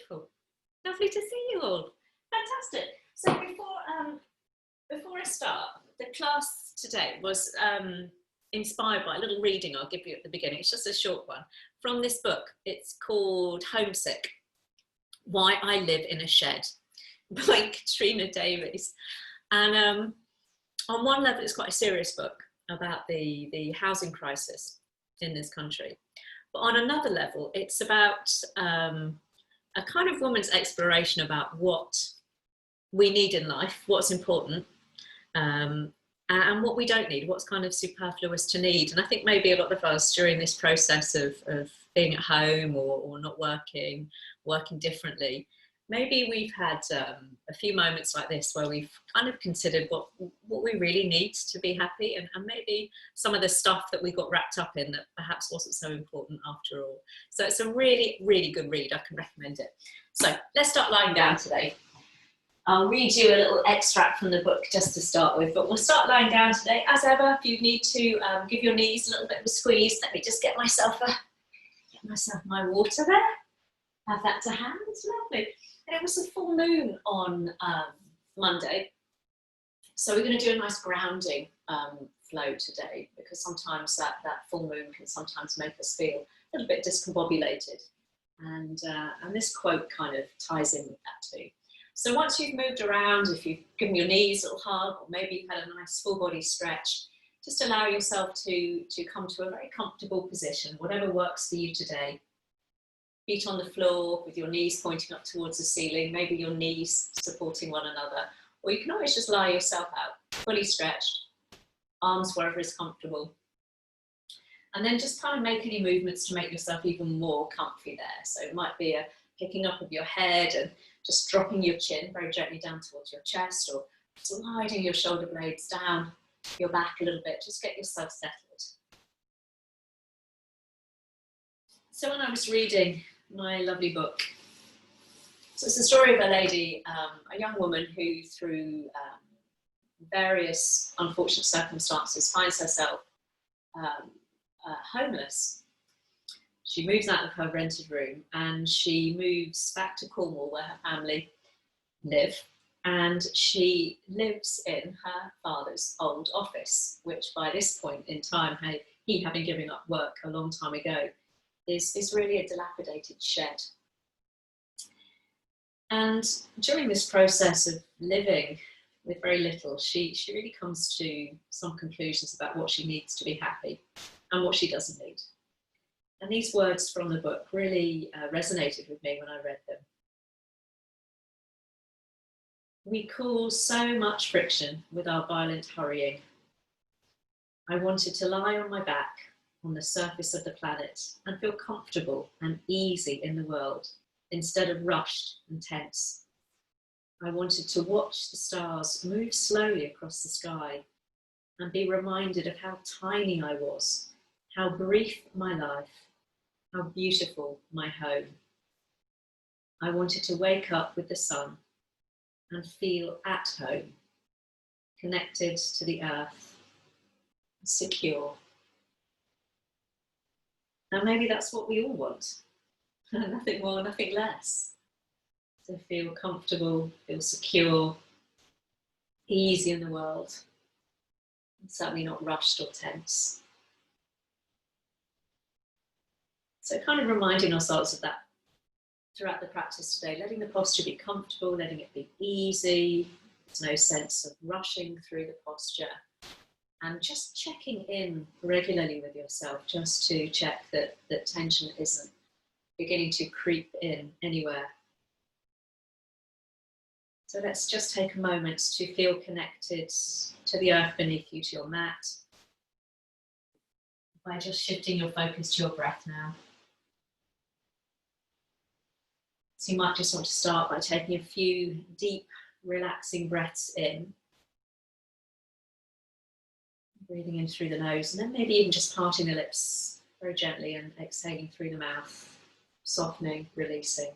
Cool. Lovely to see you all. Fantastic. So before I start, the class today was inspired by a little reading I'll give you at the beginning. It's just a short one from this book. It's called Homesick, Why I Live in a Shed by Katrina Davies. And on one level, it's quite a serious book about the housing crisis in this country. But on another level, it's about a kind of woman's exploration about what we need in life, what's important, and what we don't need, what's kind of superfluous to need. And I think maybe a lot of us during this process of being at home or not working differently, maybe we've had a few moments like this where we've kind of considered what we really need to be happy, and maybe some of the stuff that we got wrapped up in that perhaps wasn't so important after all. So it's a really, really good read. I can recommend it. So let's start lying down today. I'll read you a little extract from the book just to start with, but we'll start lying down today. As ever, if you need to give your knees a little bit of a squeeze, let me just get myself my water there. Have that to hand. It's lovely. And it was a full moon on Monday, so we're going to do a nice grounding flow today, because sometimes that full moon can sometimes make us feel a little bit discombobulated, and this quote kind of ties in with that too. So once you've moved around, if you've given your knees a little hug, or maybe you've had a nice full body stretch, just allow yourself to come to a very comfortable position, whatever works for you today. Feet on the floor with your knees pointing up towards the ceiling, maybe your knees supporting one another, or you can always just lie yourself out, fully stretched, arms wherever is comfortable. And then just kind of make any movements to make yourself even more comfy there. So it might be a picking up of your head and just dropping your chin very gently down towards your chest, or sliding your shoulder blades down your back a little bit. Just get yourself settled. So when I was reading my lovely book, so it's the story of a lady, a young woman who through various unfortunate circumstances finds herself homeless. She moves out of her rented room and she moves back to Cornwall where her family live, and she lives in her father's old office, which by this point in time, he having given up work a long time ago, is really a dilapidated shed. And during this process of living with very little, she really comes to some conclusions about what she needs to be happy and what she doesn't need. And these words from the book really resonated with me when I read them. We cause so much friction with our violent hurrying. I wanted to lie on my back on the surface of the planet and feel comfortable and easy in the world instead of rushed and tense. I wanted to watch the stars move slowly across the sky and be reminded of how tiny I was, how brief my life, how beautiful my home. I wanted to wake up with the sun and feel at home, connected to the earth, secure. And maybe that's what we all want. Nothing more, nothing less. To feel comfortable, feel secure, easy in the world, and certainly not rushed or tense. So kind of reminding ourselves of that throughout the practice today, letting the posture be comfortable, letting it be easy. There's no sense of rushing through the posture. And just checking in regularly with yourself, just to check that tension isn't beginning to creep in anywhere. So let's just take a moment to feel connected to the earth beneath you, to your mat, by just shifting your focus to your breath now. So you might just want to start by taking a few deep, relaxing breaths in. Breathing in through the nose, and then maybe even just parting the lips very gently and exhaling through the mouth, softening, releasing.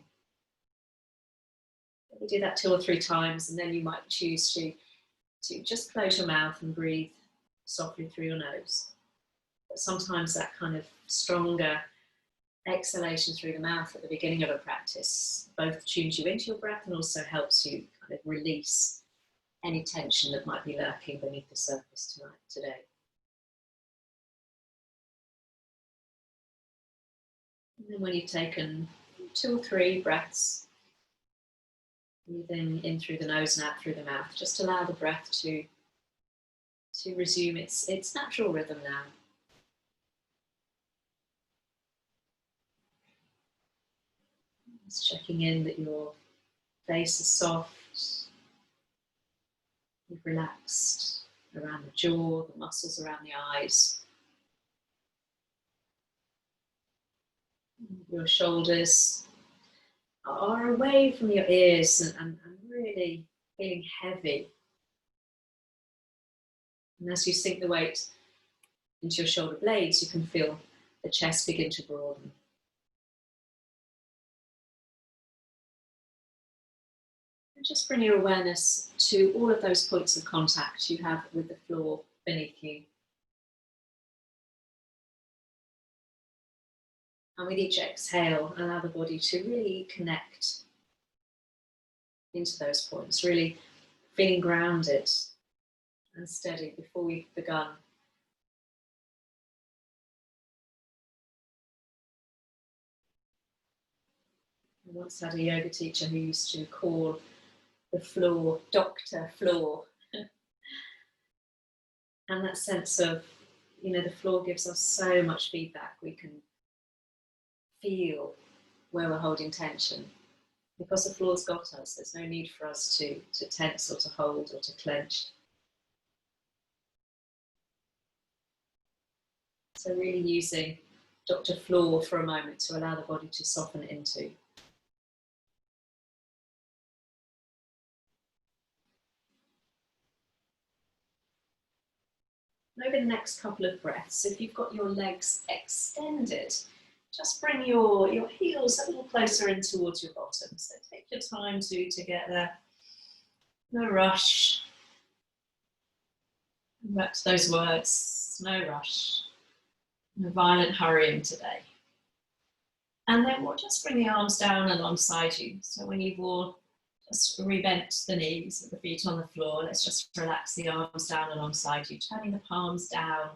Maybe do that 2 or 3 times, and then you might choose to just close your mouth and breathe softly through your nose. But sometimes that kind of stronger exhalation through the mouth at the beginning of a practice both tunes you into your breath and also helps you kind of release any tension that might be lurking beneath the surface today. And then when you've taken 2 or 3 breaths, breathing in through the nose and out through the mouth, just allow the breath to resume its natural rhythm now. Just checking in that your face is soft, you've relaxed around the jaw, the muscles around the eyes. Your shoulders are away from your ears and really feeling heavy. And as you sink the weight into your shoulder blades, you can feel the chest begin to broaden. And just bring your awareness to all of those points of contact you have with the floor beneath you. And with each exhale, allow the body to really connect into those points, really feeling grounded and steady before we've begun. I once had a yoga teacher who used to call the floor Dr. Floor. And that sense of, the floor gives us so much feedback. We can feel where we're holding tension. Because the floor's got us, there's no need for us to tense or to hold or to clench. So really using Dr. Floor for a moment to allow the body to soften into. Over the next couple of breaths, if you've got your legs extended, just bring your heels a little closer in towards your bottom. So take your time to get there. No rush. Back to those words, no rush. No violent hurrying today. And then we'll just bring the arms down alongside you. So when you've all just rebent the knees with the feet on the floor, let's just relax the arms down alongside you, turning the palms down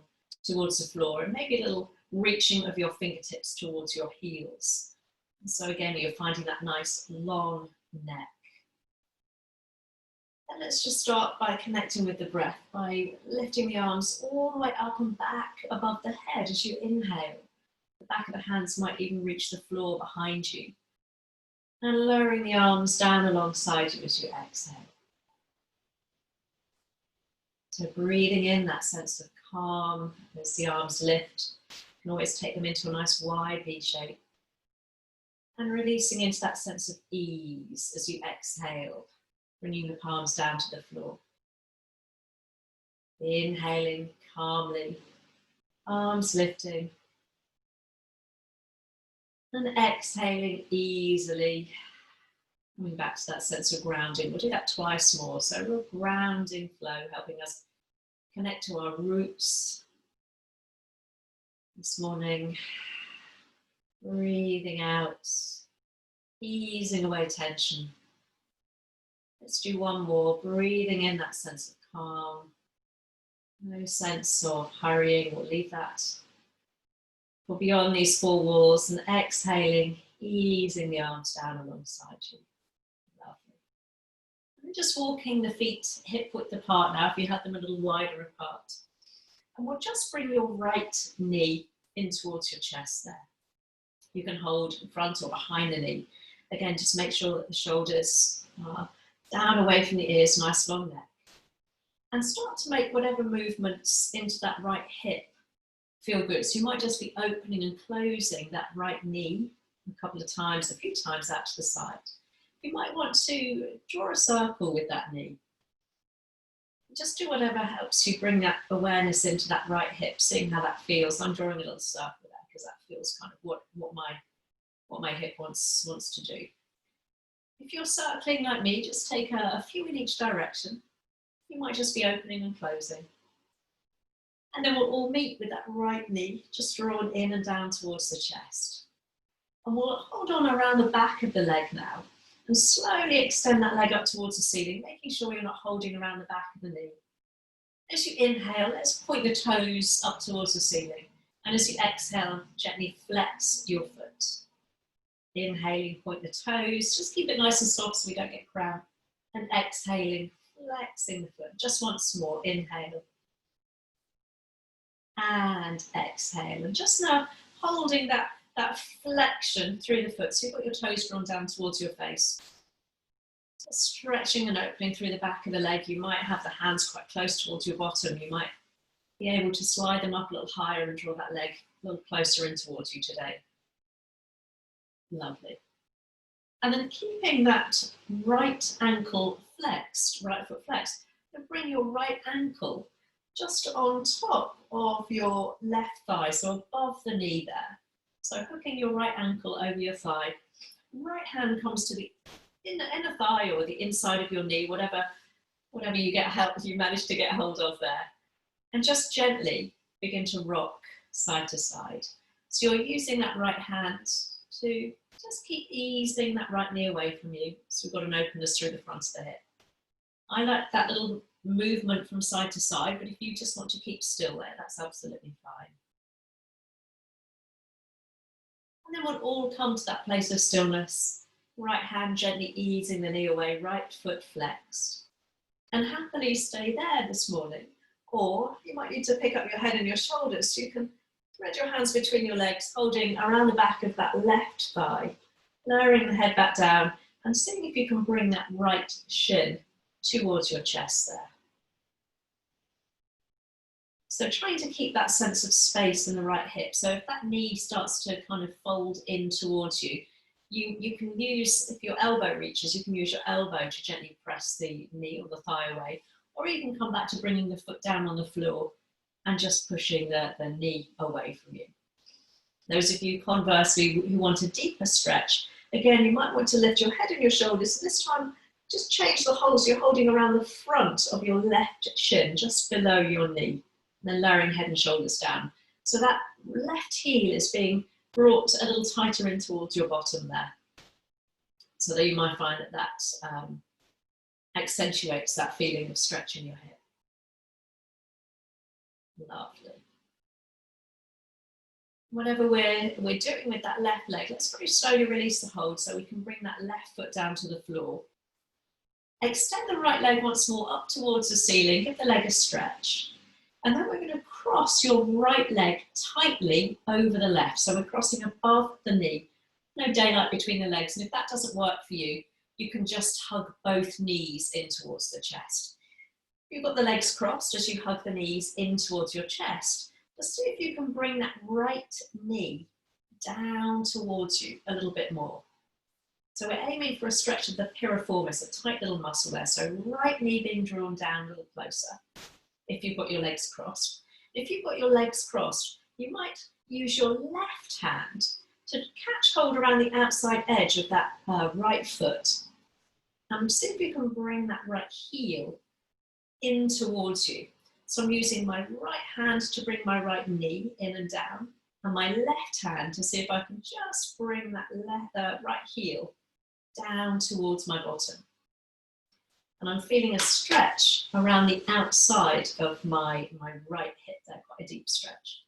towards the floor and maybe a little reaching of your fingertips towards your heels. And so again, you're finding that nice long neck. And let's just start by connecting with the breath, by lifting the arms all the way up and back above the head as you inhale. The back of the hands might even reach the floor behind you. And lowering the arms down alongside you as you exhale. So breathing in that sense of calm as the arms lift. You can always take them into a nice wide V shape. And releasing into that sense of ease as you exhale, bringing the palms down to the floor. Inhaling calmly, arms lifting. And exhaling easily, coming back to that sense of grounding. We'll do that twice more. So a real grounding flow, helping us connect to our roots. This morning, breathing out, easing away tension. Let's do one more, breathing in that sense of calm. No sense of hurrying, we'll leave that. Or beyond these 4 walls, and exhaling, easing the arms down alongside you. Lovely. And just walking the feet hip width apart now, if you had them a little wider apart. And we'll just bring your right knee in towards your chest there. You can hold in front or behind the knee. Again, just make sure that the shoulders are down away from the ears, nice long neck. And start to make whatever movements into that right hip feel good. So you might just be opening and closing that right knee a couple of times, a few times out to the side. You might want to draw a circle with that knee. Just do whatever helps you bring that awareness into that right hip, seeing how that feels. I'm drawing a little circle there because that feels kind of what my hip wants to do. If you're circling like me, just take a few in each direction. You might just be opening and closing. And then we'll all meet with that right knee just drawn in and down towards the chest. And we'll hold on around the back of the leg now and slowly extend that leg up towards the ceiling, making sure you're not holding around the back of the knee. As you inhale, let's point the toes up towards the ceiling. And as you exhale, gently flex your foot. Inhaling, point the toes. Just keep it nice and soft so we don't get cramped. And exhaling, flexing the foot. Just once more, inhale. And exhale. And just now holding that flexion through the foot. So you've got your toes drawn down towards your face. Stretching and opening through the back of the leg. You might have the hands quite close towards your bottom. You might be able to slide them up a little higher and draw that leg a little closer in towards you today. Lovely. And then keeping that right ankle flexed, right foot flexed, and bring your right ankle just on top of your left thigh, so above the knee there. So hooking your right ankle over your thigh. Right hand comes to the inner thigh or the inside of your knee, whatever you manage to get hold of there. And just gently begin to rock side to side. So you're using that right hand to just keep easing that right knee away from you. So we've got an openness through the front of the hip. I like that little movement from side to side, but if you just want to keep still there, that's absolutely fine. And then we'll all come to that place of stillness. Right hand gently easing the knee away, right foot flexed. And happily stay there this morning. Or you might need to pick up your head and your shoulders. So you can thread your hands between your legs, holding around the back of that left thigh, lowering the head back down and seeing if you can bring that right shin towards your chest there. So trying to keep that sense of space in the right hip. So if that knee starts to kind of fold in towards you, you can use, if your elbow reaches, you can use your elbow to gently press the knee or the thigh away, or you can come back to bringing the foot down on the floor and just pushing the knee away from you. Those of you, conversely, who want a deeper stretch, again, you might want to lift your head and your shoulders. This time, just change the holds. You're holding around the front of your left shin, just below your knee, and then lowering head and shoulders down. So that left heel is being brought a little tighter in towards your bottom there. So that you might find that accentuates that feeling of stretching your hip. Lovely. Whatever we're doing with that left leg, let's very slowly release the hold so we can bring that left foot down to the floor. Extend the right leg once more up towards the ceiling, give the leg a stretch. And then we're going to cross your right leg tightly over the left. So we're crossing above the knee. No daylight between the legs. And if that doesn't work for you, you can just hug both knees in towards the chest. You've got the legs crossed as you hug the knees in towards your chest. Just see if you can bring that right knee down towards you a little bit more. So we're aiming for a stretch of the piriformis, a tight little muscle there. So right knee being drawn down a little closer if you've got your legs crossed. If you've got your legs crossed, you might use your left hand to catch hold around the outside edge of that right foot. And see if you can bring that right heel in towards you. So I'm using my right hand to bring my right knee in and down, and my left hand to see if I can just bring that right heel down towards my bottom. And I'm feeling a stretch around the outside of my right hip there, quite a deep stretch.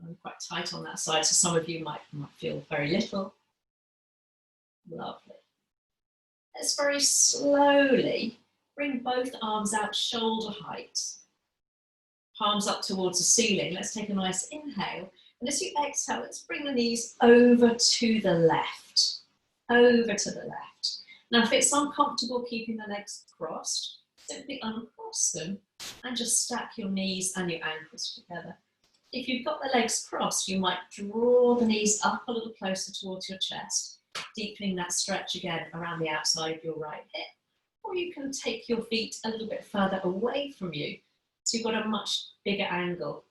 I'm quite tight on that side, so some of you might feel very little. Lovely. Let's very slowly bring both arms out shoulder height. Palms up towards the ceiling. Let's take a nice inhale. And as you exhale, let's bring the knees over to the left. Over to the left. Now, if it's uncomfortable keeping the legs crossed, simply uncross them and just stack your knees and your ankles together. If you've got the legs crossed, you might draw the knees up a little closer towards your chest, deepening that stretch again around the outside of your right hip. Or you can take your feet a little bit further away from you, so you've got a much bigger angle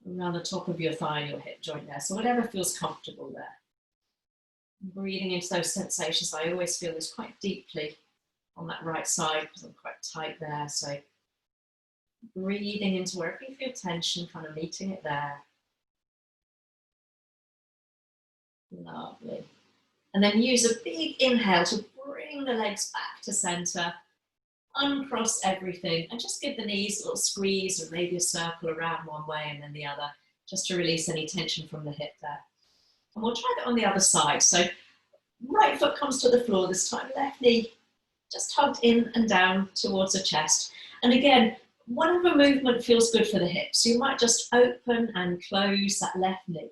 around the top of your thigh and your hip joint there. So whatever feels comfortable there. Breathing into those sensations. I always feel this quite deeply on that right side because I'm quite tight there. So breathing into wherever you feel tension, kind of meeting it there. Lovely. And then use a big inhale to bring the legs back to center, uncross everything, and just give the knees a little squeeze or maybe a circle around one way and then the other, just to release any tension from the hip there. And we'll try that on the other side. So right foot comes to the floor this time, left knee just hugged in and down towards the chest. And again, whatever movement feels good for the hips. So you might just open and close that left knee.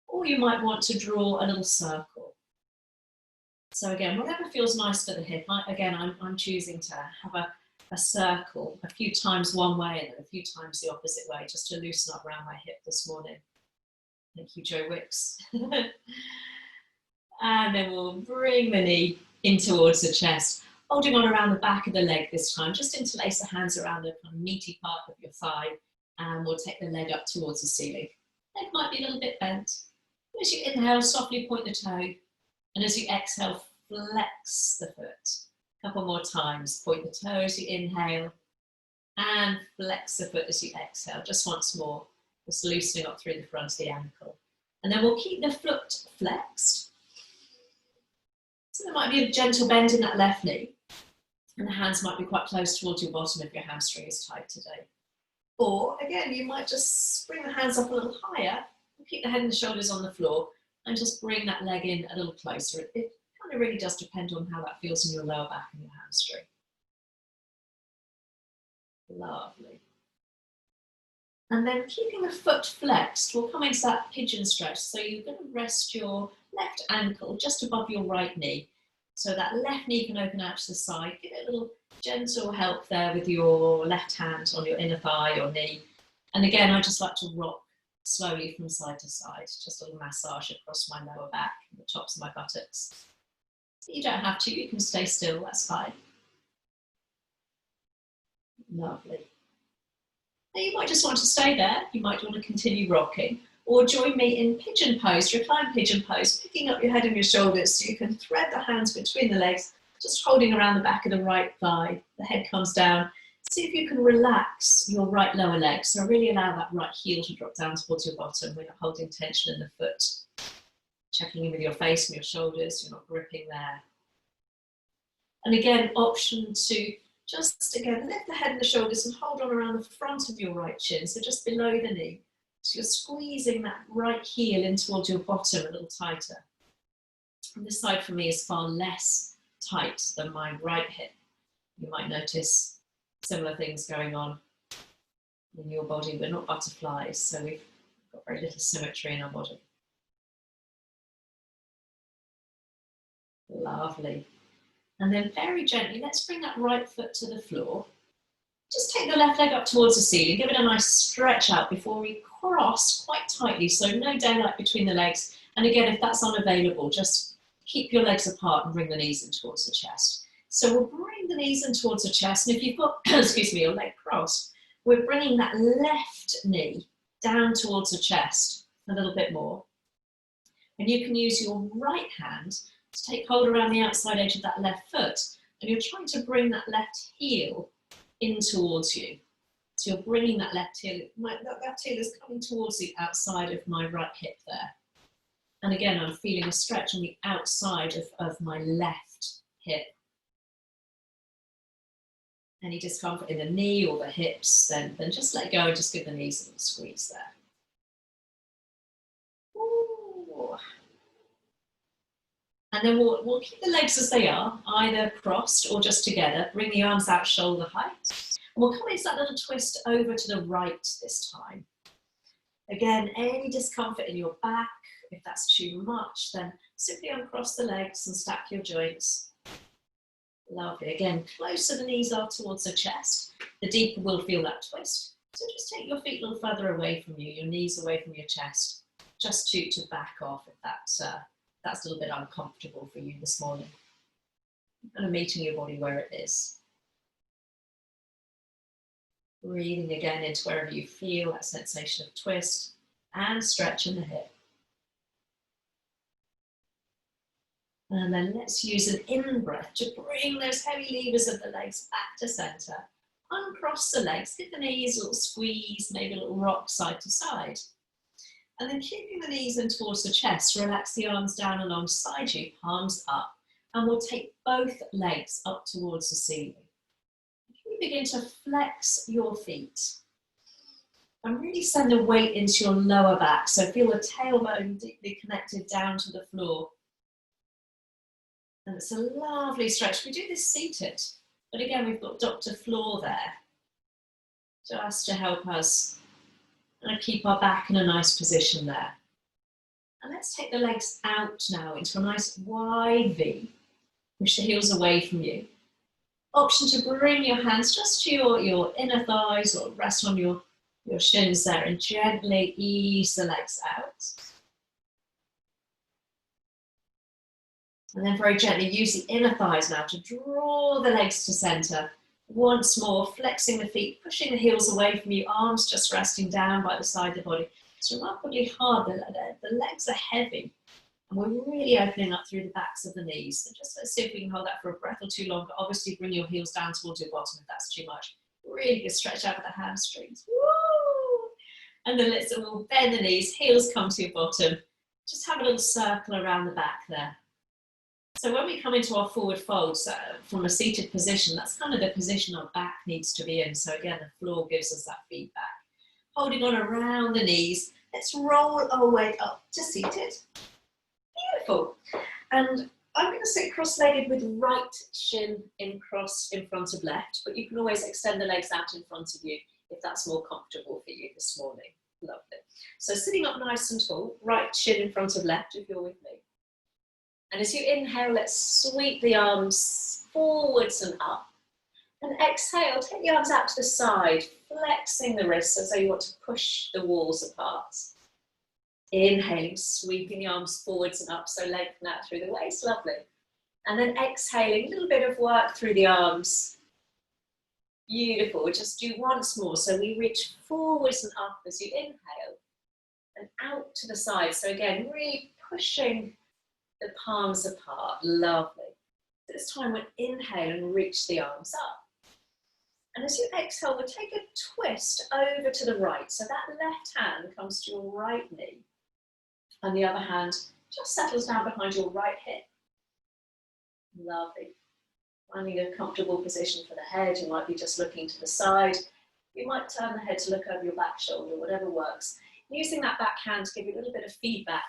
Or you might want to draw a little circle. So again, whatever feels nice for the hip. I'm choosing to have a circle a few times one way and then a few times the opposite way, just to loosen up around my hip this morning. Thank you, Joe Wicks. And then we'll bring the knee in towards the chest, holding on around the back of the leg this time. Just interlace the hands around the kind of meaty part of your thigh, and we'll take the leg up towards the ceiling. Leg might be a little bit bent. As you inhale, softly point the toe, and as you exhale, flex the foot. A couple more times. Point the toe as you inhale, and flex the foot as you exhale. Just once more, just loosening up through the front of the ankle. And then we'll keep the foot flexed. So there might be a gentle bend in that left knee, and the hands might be quite close towards your bottom if your hamstring is tight today. Or again, you might just bring the hands up a little higher, keep the head and the shoulders on the floor, and just bring that leg in a little closer. It kind of really does depend on how that feels in your lower back and your hamstring. Lovely. And then keeping the foot flexed, we'll come into that pigeon stretch. So you're going to rest your left ankle just above your right knee. So that left knee can open out to the side. Give it a little gentle help there with your left hand on your inner thigh or knee. And again, I just like to rock slowly from side to side. Just a little massage across my lower back and the tops of my buttocks. You don't have to, you can stay still, that's fine. Lovely. Now you might just want to stay there. You might want to continue rocking, or join me in pigeon pose, recline pigeon pose, picking up your head and your shoulders so you can thread the hands between the legs, just holding around the back of the right thigh. The head comes down. See if you can relax your right lower leg. So really allow that right heel to drop down towards your bottom. We're not holding tension in the foot. Checking in with your face and your shoulders. You're not gripping there. And again, option to just, again, lift the head and the shoulders and hold on around the front of your right shin, so just below the knee. So you're squeezing that right heel in towards your bottom a little tighter. And this side for me is far less tight than my right hip. You might notice similar things going on in your body. We're not butterflies, so we've got very little symmetry in our body. Lovely. And then very gently, let's bring that right foot to the floor. Just take the left leg up towards the ceiling. Give it a nice stretch out before we cross quite tightly, so no daylight between the legs. And again, if that's unavailable, just keep your legs apart and bring the knees in towards the chest. So we'll bring the knees in towards the chest. And if you've got, excuse me, your leg crossed, we're bringing that left knee down towards the chest a little bit more. And you can use your right hand to take hold around the outside edge of that left foot, and you're trying to bring that left heel in towards you. So you're bringing that left heel, that heel is coming towards the outside of my right hip there. And again, I'm feeling a stretch on the outside of my left hip. Any discomfort in the knee or the hips, then just let go and just give the knees a little squeeze there. Ooh. And then we'll keep the legs as they are, either crossed or just together. Bring the arms out shoulder height. And we'll come into that little twist over to the right this time. Again, any discomfort in your back, if that's too much, then simply uncross the legs and stack your joints. Lovely. Again, closer the knees are towards the chest, the deeper we'll feel that twist. So just take your feet a little further away from you, your knees away from your chest, just to back off if that's a little bit uncomfortable for you this morning. Kind of meeting your body where it is. Breathing again into wherever you feel that sensation of twist and stretch in the hip. And then let's use an in-breath to bring those heavy levers of the legs back to center. Uncross the legs, give the knees a little squeeze, maybe a little rock side to side. And then keeping the knees in towards the chest, relax the arms down alongside you, palms up. And we'll take both legs up towards the ceiling. You begin to flex your feet. And really send a weight into your lower back. So feel the tailbone deeply connected down to the floor. And it's a lovely stretch. We do this seated. But again, we've got Dr. Floor there. Just to help us keep our back in a nice position there. And let's take the legs out now into a nice wide V. Push the heels away from you. Option to bring your hands just to your inner thighs or rest on your shins there and gently ease the legs out. And then very gently use the inner thighs now to draw the legs to center. Once more, flexing the feet, pushing the heels away from you, arms just resting down by the side of the body. It's remarkably hard, the legs are heavy. And we're really opening up through the backs of the knees. So just let's see if we can hold that for a breath or two longer. Obviously bring your heels down towards your bottom if that's too much. Really good stretch out of the hamstrings. Woo! And then we'll bend the knees, heels come to your bottom. Just have a little circle around the back there. So when we come into our forward folds from a seated position, that's kind of the position our back needs to be in. So again, the floor gives us that feedback. Holding on around the knees, let's roll our way up to seated. Beautiful. And I'm going to sit cross-legged with right shin in front of left, but you can always extend the legs out in front of you if that's more comfortable for you this morning. Lovely. So sitting up nice and tall, right shin in front of left if you're with me. And as you inhale, let's sweep the arms forwards and up. And exhale, take the arms out to the side, flexing the wrists as though you want to push the walls apart. Inhaling, sweeping the arms forwards and up, so lengthen out through the waist, lovely. And then exhaling, a little bit of work through the arms. Beautiful, just do once more. So we reach forwards and up as you inhale and out to the side. So again, really pushing the palms apart, lovely. This time we'll inhale and reach the arms up. And as you exhale, we'll take a twist over to the right. So that left hand comes to your right knee. And the other hand just settles down behind your right hip. Lovely. Finding a comfortable position for the head. You might be just looking to the side. You might turn the head to look over your back shoulder, whatever works. Using that back hand to give you a little bit of feedback.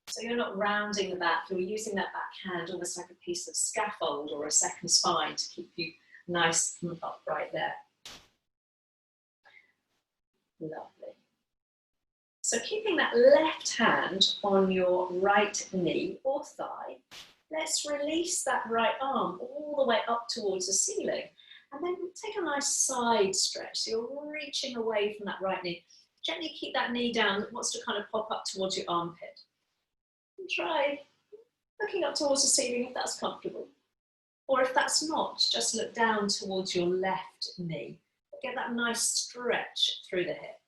So you're not rounding the back, you're using that back hand almost like a piece of scaffold or a second spine to keep you nice and upright there. Lovely. So keeping that left hand on your right knee or thigh, let's release that right arm all the way up towards the ceiling. And then take a nice side stretch. So you're reaching away from that right knee. Gently keep that knee down. It wants to kind of pop up towards your armpit. And try looking up towards the ceiling if that's comfortable. Or if that's not, just look down towards your left knee. Get that nice stretch through the hip.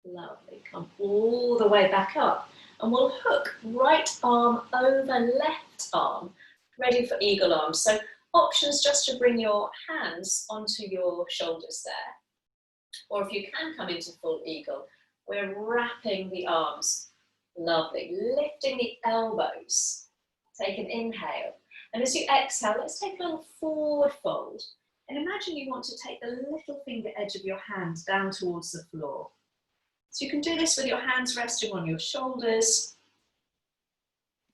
Lovely. Come all the way back up. And we'll hook right arm over left arm, ready for eagle arms. So options just to bring your hands onto your shoulders there. Or if you can come into full eagle, we're wrapping the arms. Lovely. Lifting the elbows. Take an inhale. And as you exhale, let's take a little forward fold. And imagine you want to take the little finger edge of your hand down towards the floor. So you can do this with your hands resting on your shoulders.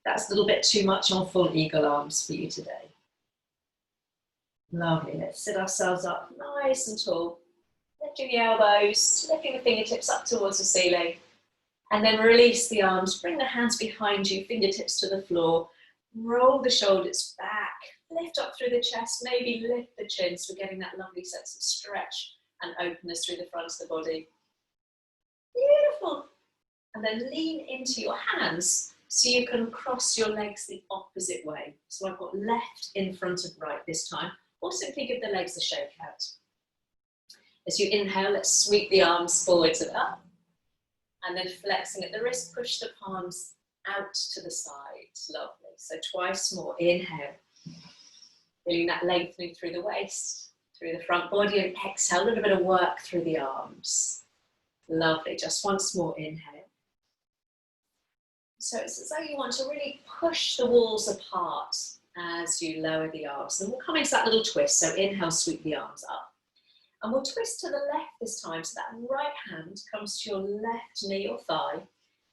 That's a little bit too much on full eagle arms for you today. Lovely. Let's sit ourselves up nice and tall. Lifting the elbows, lifting the fingertips up towards the ceiling. And then release the arms. Bring the hands behind you, fingertips to the floor. Roll the shoulders back. Lift up through the chest. Maybe lift the chin so we're getting that lovely sense of stretch and openness through the front of the body. Beautiful. And then lean into your hands so you can cross your legs the opposite way. So I've got left in front of right this time, or simply give the legs a shake out. As you inhale, let's sweep the arms forwards and up. And then flexing at the wrist, push the palms out to the side. Lovely. So twice more. Inhale. Feeling that lengthening through the waist, through the front body, and exhale, a little bit of work through the arms. Lovely, just once more, inhale. So it's as though you want to really push the walls apart as you lower the arms. And we'll come into that little twist. So inhale, sweep the arms up. And we'll twist to the left this time. So that right hand comes to your left knee or thigh,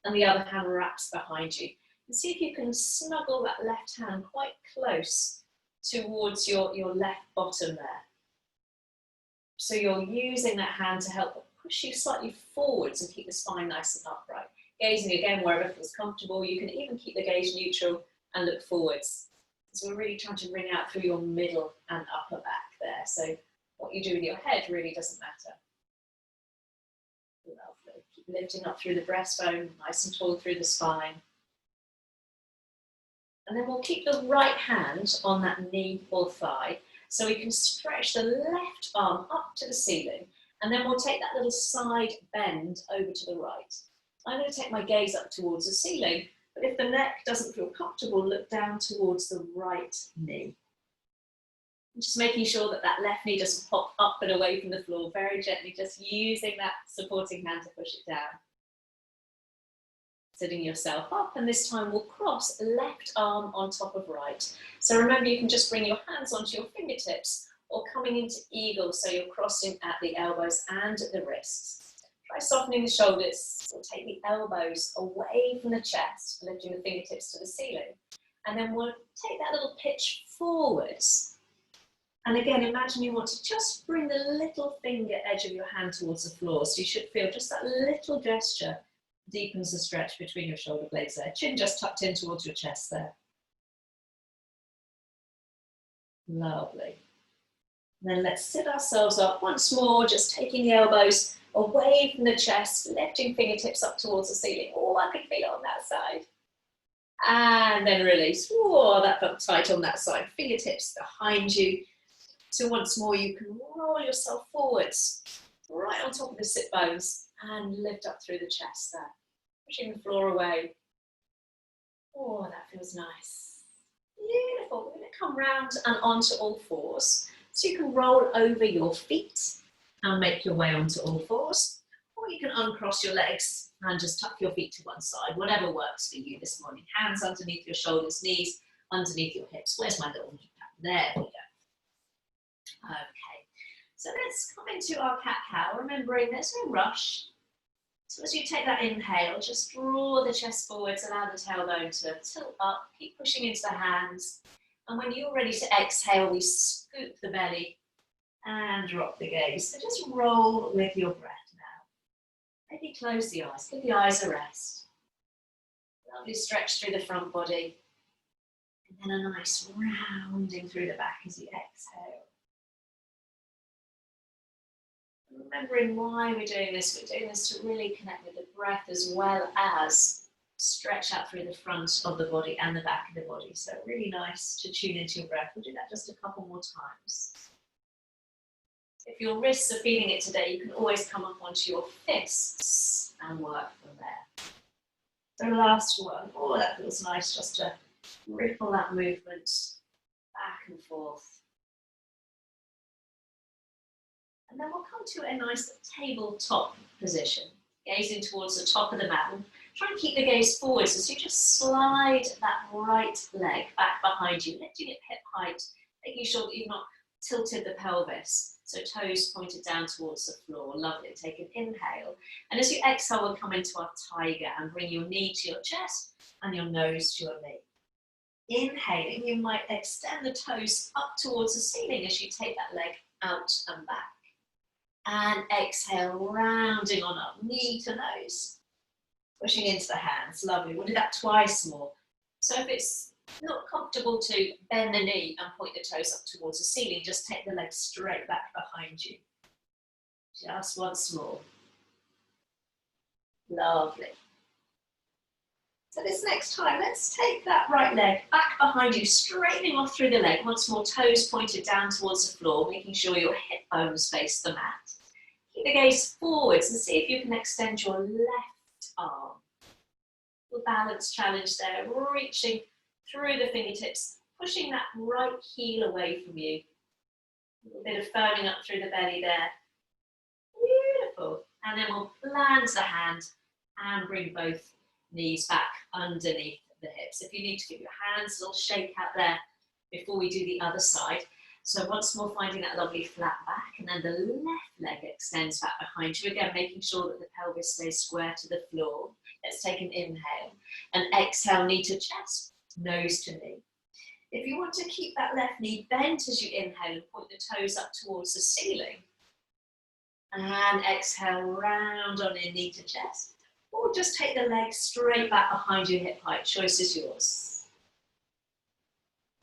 and the other hand wraps behind you. And see if you can snuggle that left hand quite close towards your left bottom there. So you're using that hand to help push you slightly forwards and keep the spine nice and upright. Gazing again wherever feels comfortable. You can even keep the gaze neutral and look forwards. So we're really trying to ring out through your middle and upper back there. So what you do with your head really doesn't matter. Lovely. Keep lifting up through the breastbone, nice and tall through the spine. And then we'll keep the right hand on that knee or thigh, so we can stretch the left arm up to the ceiling, and then we'll take that little side bend over to the right. I'm going to take my gaze up towards the ceiling, but if the neck doesn't feel comfortable, look down towards the right knee. Just making sure that that left knee doesn't pop up and away from the floor, very gently, just using that supporting hand to push it down. Sitting yourself up, and this time we'll cross left arm on top of right. So remember, you can just bring your hands onto your fingertips or coming into eagle, so you're crossing at the elbows and the wrists. Try softening the shoulders. We'll take the elbows away from the chest, lifting the fingertips to the ceiling. And then we'll take that little pitch forwards. And again, imagine you want to just bring the little finger edge of your hand towards the floor. So you should feel just that little gesture deepens the stretch between your shoulder blades there. Chin just tucked in towards your chest there. Lovely. And then let's sit ourselves up once more, just taking the elbows away from the chest, lifting fingertips up towards the ceiling. Oh, I can feel it on that side. And then release. Oh, that felt tight on that side. Fingertips behind you. So once more, you can roll yourself forwards, right on top of the sit bones, and lift up through the chest there, pushing the floor away. Oh, that feels nice. Beautiful. We're going to come round and onto all fours. So you can roll over your feet and make your way onto all fours. Or you can uncross your legs and just tuck your feet to one side, whatever works for you this morning. Hands underneath your shoulders, knees underneath your hips. Where's my little knee pad? There we go. Okay, so let's come into our cat-cow, remembering there's no rush. So as you take that inhale, just draw the chest forwards, allow the tailbone to tilt up, keep pushing into the hands. And when you're ready to exhale, we scoop the belly and drop the gaze. So just roll with your breath now. Maybe close the eyes, give the eyes a rest. Lovely stretch through the front body. And then a nice rounding through the back as you exhale. Remembering why we're doing this to really connect with the breath as well as stretch out through the front of the body and the back of the body. So really nice to tune into your breath. We'll do that just a couple more times. If your wrists are feeling it today, you can always come up onto your fists and work from there. The last one. Oh, that feels nice, just to ripple that movement back and forth. And then we'll come to a nice tabletop position, gazing towards the top of the mat. Try and keep the gaze forwards as you just slide that right leg back behind you, lifting it hip height, making sure that you've not tilted the pelvis. So toes pointed down towards the floor. Lovely. Take an inhale. And as you exhale, we'll come into our tiger and bring your knee to your chest and your nose to your knee. Inhaling, you might extend the toes up towards the ceiling as you take that leg out and back. And exhale, rounding on up, knee to nose. Pushing into the hands, lovely. We'll do that twice more. So if it's not comfortable to bend the knee and point the toes up towards the ceiling, just take the legs straight back behind you. Just once more. Lovely. So this next time, let's take that right leg back behind you, straightening off through the leg. Once more, toes pointed down towards the floor, making sure your hip bones face the mat. Keep the gaze forwards and see if you can extend your left arm. A balance challenge there, reaching through the fingertips, pushing that right heel away from you. A little bit of firming up through the belly there. Beautiful. And then we'll plant the hand and bring both knees back underneath the hips. If you need to give your hands a little shake out there before we do the other side. So once more, finding that lovely flat back, and then the left leg extends back behind you. Again, making sure that the pelvis stays square to the floor. Let's take an inhale, and exhale, knee to chest, nose to knee. If you want to keep that left knee bent as you inhale and point the toes up towards the ceiling, and exhale, round on in, knee to chest, or just take the leg straight back behind you, hip height. Choice is yours.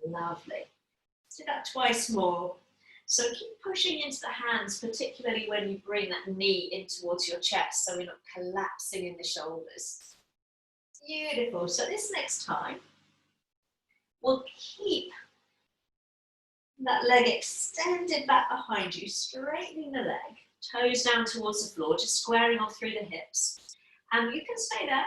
Lovely. Let's do that twice more. So keep pushing into the hands, particularly when you bring that knee in towards your chest, so we're not collapsing in the shoulders. Beautiful. So this next time, we'll keep that leg extended back behind you, straightening the leg, toes down towards the floor, just squaring off through the hips. And you can stay there,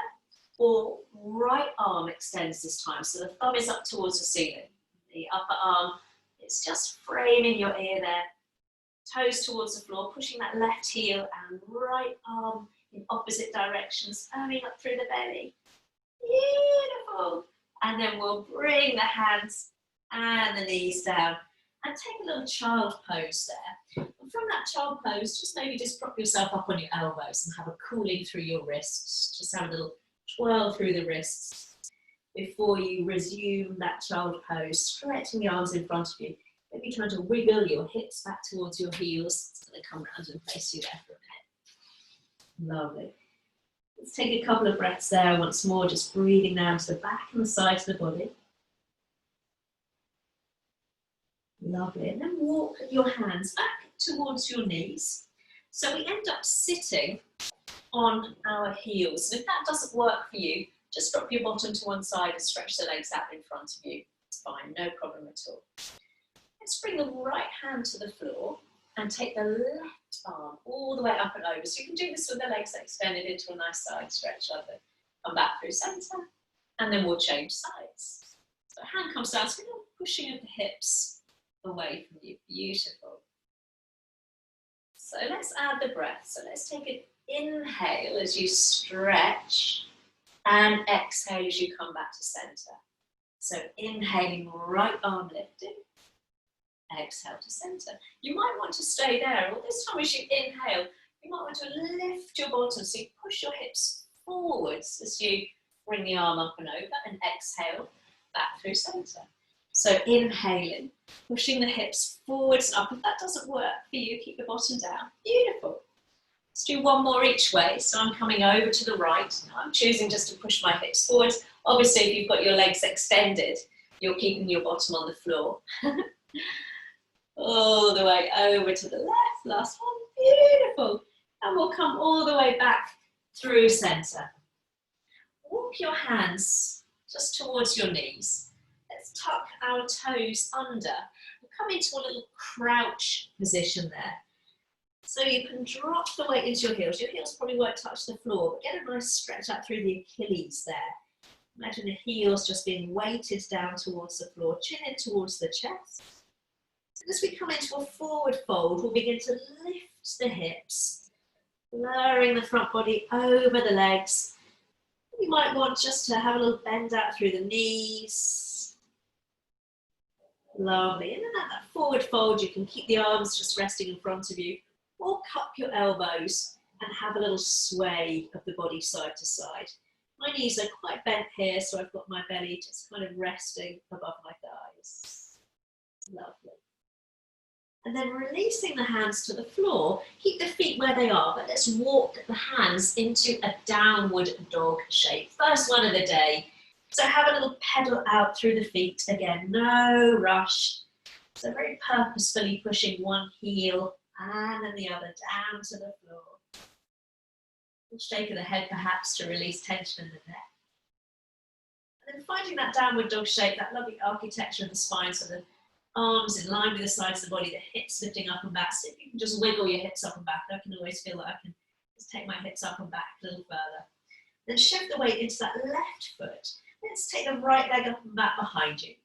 or right arm extends this time, so the thumb is up towards the ceiling. The upper arm, it's just framing your ear there. Toes towards the floor, pushing that left heel and right arm in opposite directions, firming up through the belly. Beautiful. And then we'll bring the hands and the knees down and take a little child pose there. And from that child pose, just prop yourself up on your elbows and have a cooling through your wrists. Just have a little twirl through the wrists before you resume that child pose, stretching the arms in front of you. Maybe trying to wiggle your hips back towards your heels. It's going to come round and face you there for a minute. Lovely. Let's take a couple of breaths there once more, just breathing down to the back and the sides of the body. Lovely. And then walk your hands back towards your knees. So we end up sitting on our heels. And if that doesn't work for you, just drop your bottom to one side and stretch the legs out in front of you. It's fine, no problem at all. Let's bring the right hand to the floor and take the left arm all the way up and over. So you can do this with the legs extended into a nice side stretch. Lovely. Come back through centre, and then we'll change sides. So hand comes down, so you're pushing of the hips away from you. Beautiful. So let's add the breath. So let's take an inhale as you stretch, and exhale as you come back to centre. So inhaling, right arm lifted. Exhale to centre. You might want to stay there, or this time as you inhale, you might want to lift your bottom, so you push your hips forwards as you bring the arm up and over, and exhale back through centre. So inhaling, pushing the hips forwards and up. If that doesn't work for you, keep the bottom down. Beautiful. Let's do one more each way. So I'm coming over to the right. Now I'm choosing just to push my hips forwards. Obviously, if you've got your legs extended, you're keeping your bottom on the floor. All the way over to the left. Last one. Beautiful. And we'll come all the way back through centre. Walk your hands just towards your knees. Let's tuck our toes under. We'll come into a little crouch position there. So you can drop the weight into your heels. Your heels probably won't touch the floor, but get a nice stretch out through the Achilles there. Imagine the heels just being weighted down towards the floor, chin in towards the chest. And as we come into a forward fold, we'll begin to lift the hips, lowering the front body over the legs. You might want just to have a little bend out through the knees. Lovely. And then at that forward fold, you can keep the arms just resting in front of you, or cup your elbows and have a little sway of the body side to side. My knees are quite bent here, so I've got my belly just kind of resting above my thighs. Lovely. And then releasing the hands to the floor, keep the feet where they are, but let's walk the hands into a downward dog shape. First one of the day. So have a little pedal out through the feet. Again, no rush. So very purposefully pushing one heel and then the other down to the floor. A shake of the head perhaps to release tension in the neck. And then finding that downward dog shape, that lovely architecture of the spine, so the arms in line with the sides of the body, the hips lifting up and back. So if you can just wiggle your hips up and back, I can always feel that I can just take my hips up and back a little further. Then shift the weight into that left foot. Let's take the right leg up and back behind you.